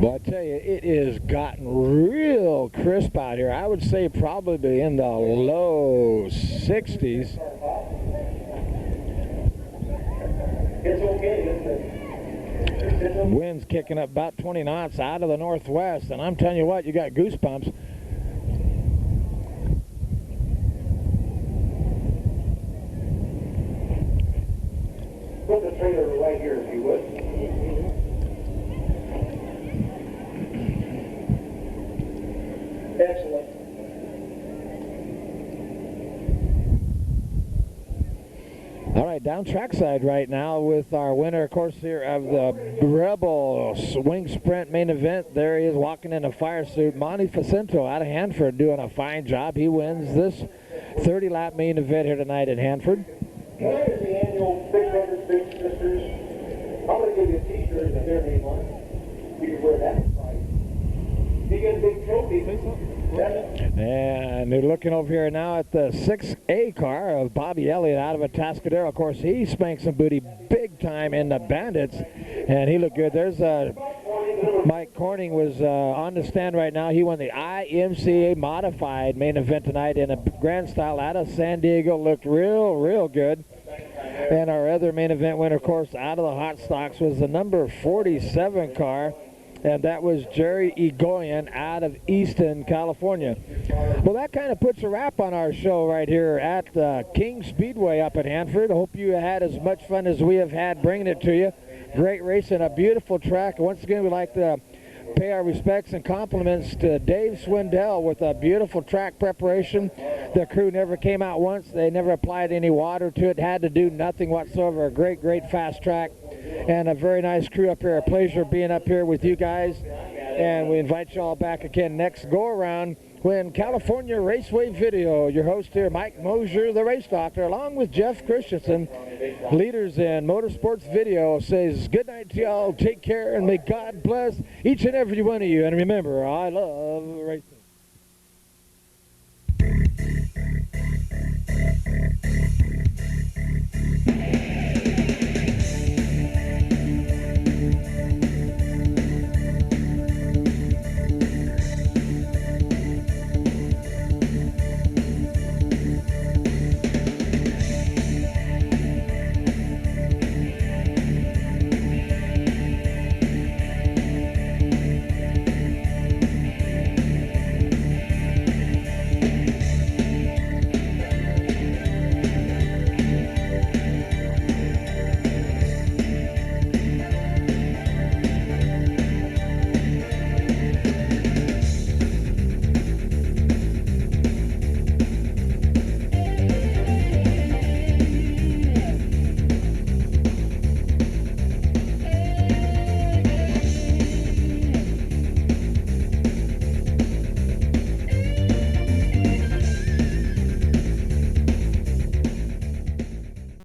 But I tell you, it has gotten real crisp out here. I would say probably in the low 60s. It's okay, isn't it? Wind's kicking up about 20 knots out of the northwest, and I'm telling you what, you got goosebumps. Put the trailer right here if you would. Excellent. All right, down trackside right now with our winner, of course, here of the Rebel Swing Sprint main event. There he is walking in a fire suit. Monty Facento out of Hanford doing a fine job. He wins this 30-lap main event here tonight at Hanford. Tonight is the annual Big Brothers Big Sisters. I'm going to give you a t-shirt with their name on it. You can wear that. You get a big trophy. And they're looking over here now at the 6A car of Bobby Elliott out of Atascadero. Of course, he spanked some booty big time in the Bandits, and he looked good. There's Mike Corning was on the stand right now. He won the IMCA modified main event tonight in a grand style out of San Diego. Looked real good. And our other main event winner, of course, out of the hot stocks was the number 47 car. And that was Jerry Egoyan out of Easton, California. Well, that kind of puts a wrap on our show right here at King Speedway up at Hanford. I hope you had as much fun as we have had bringing it to you. Great racing, a beautiful track. Once again, we'd like to pay our respects and compliments to Dave Swindell with a beautiful track preparation. The crew never came out once. They never applied any water to it. Had to do nothing whatsoever. A great fast track. And a very nice crew up here. A pleasure being up here with you guys. And we invite you all back again next go-around when California Raceway Video, your host here, Mike Mosier, the race doctor, along with Jeff Christensen, leaders in motorsports video, says good night to y'all. Take care, and may God bless each and every one of you. And remember, I love racing.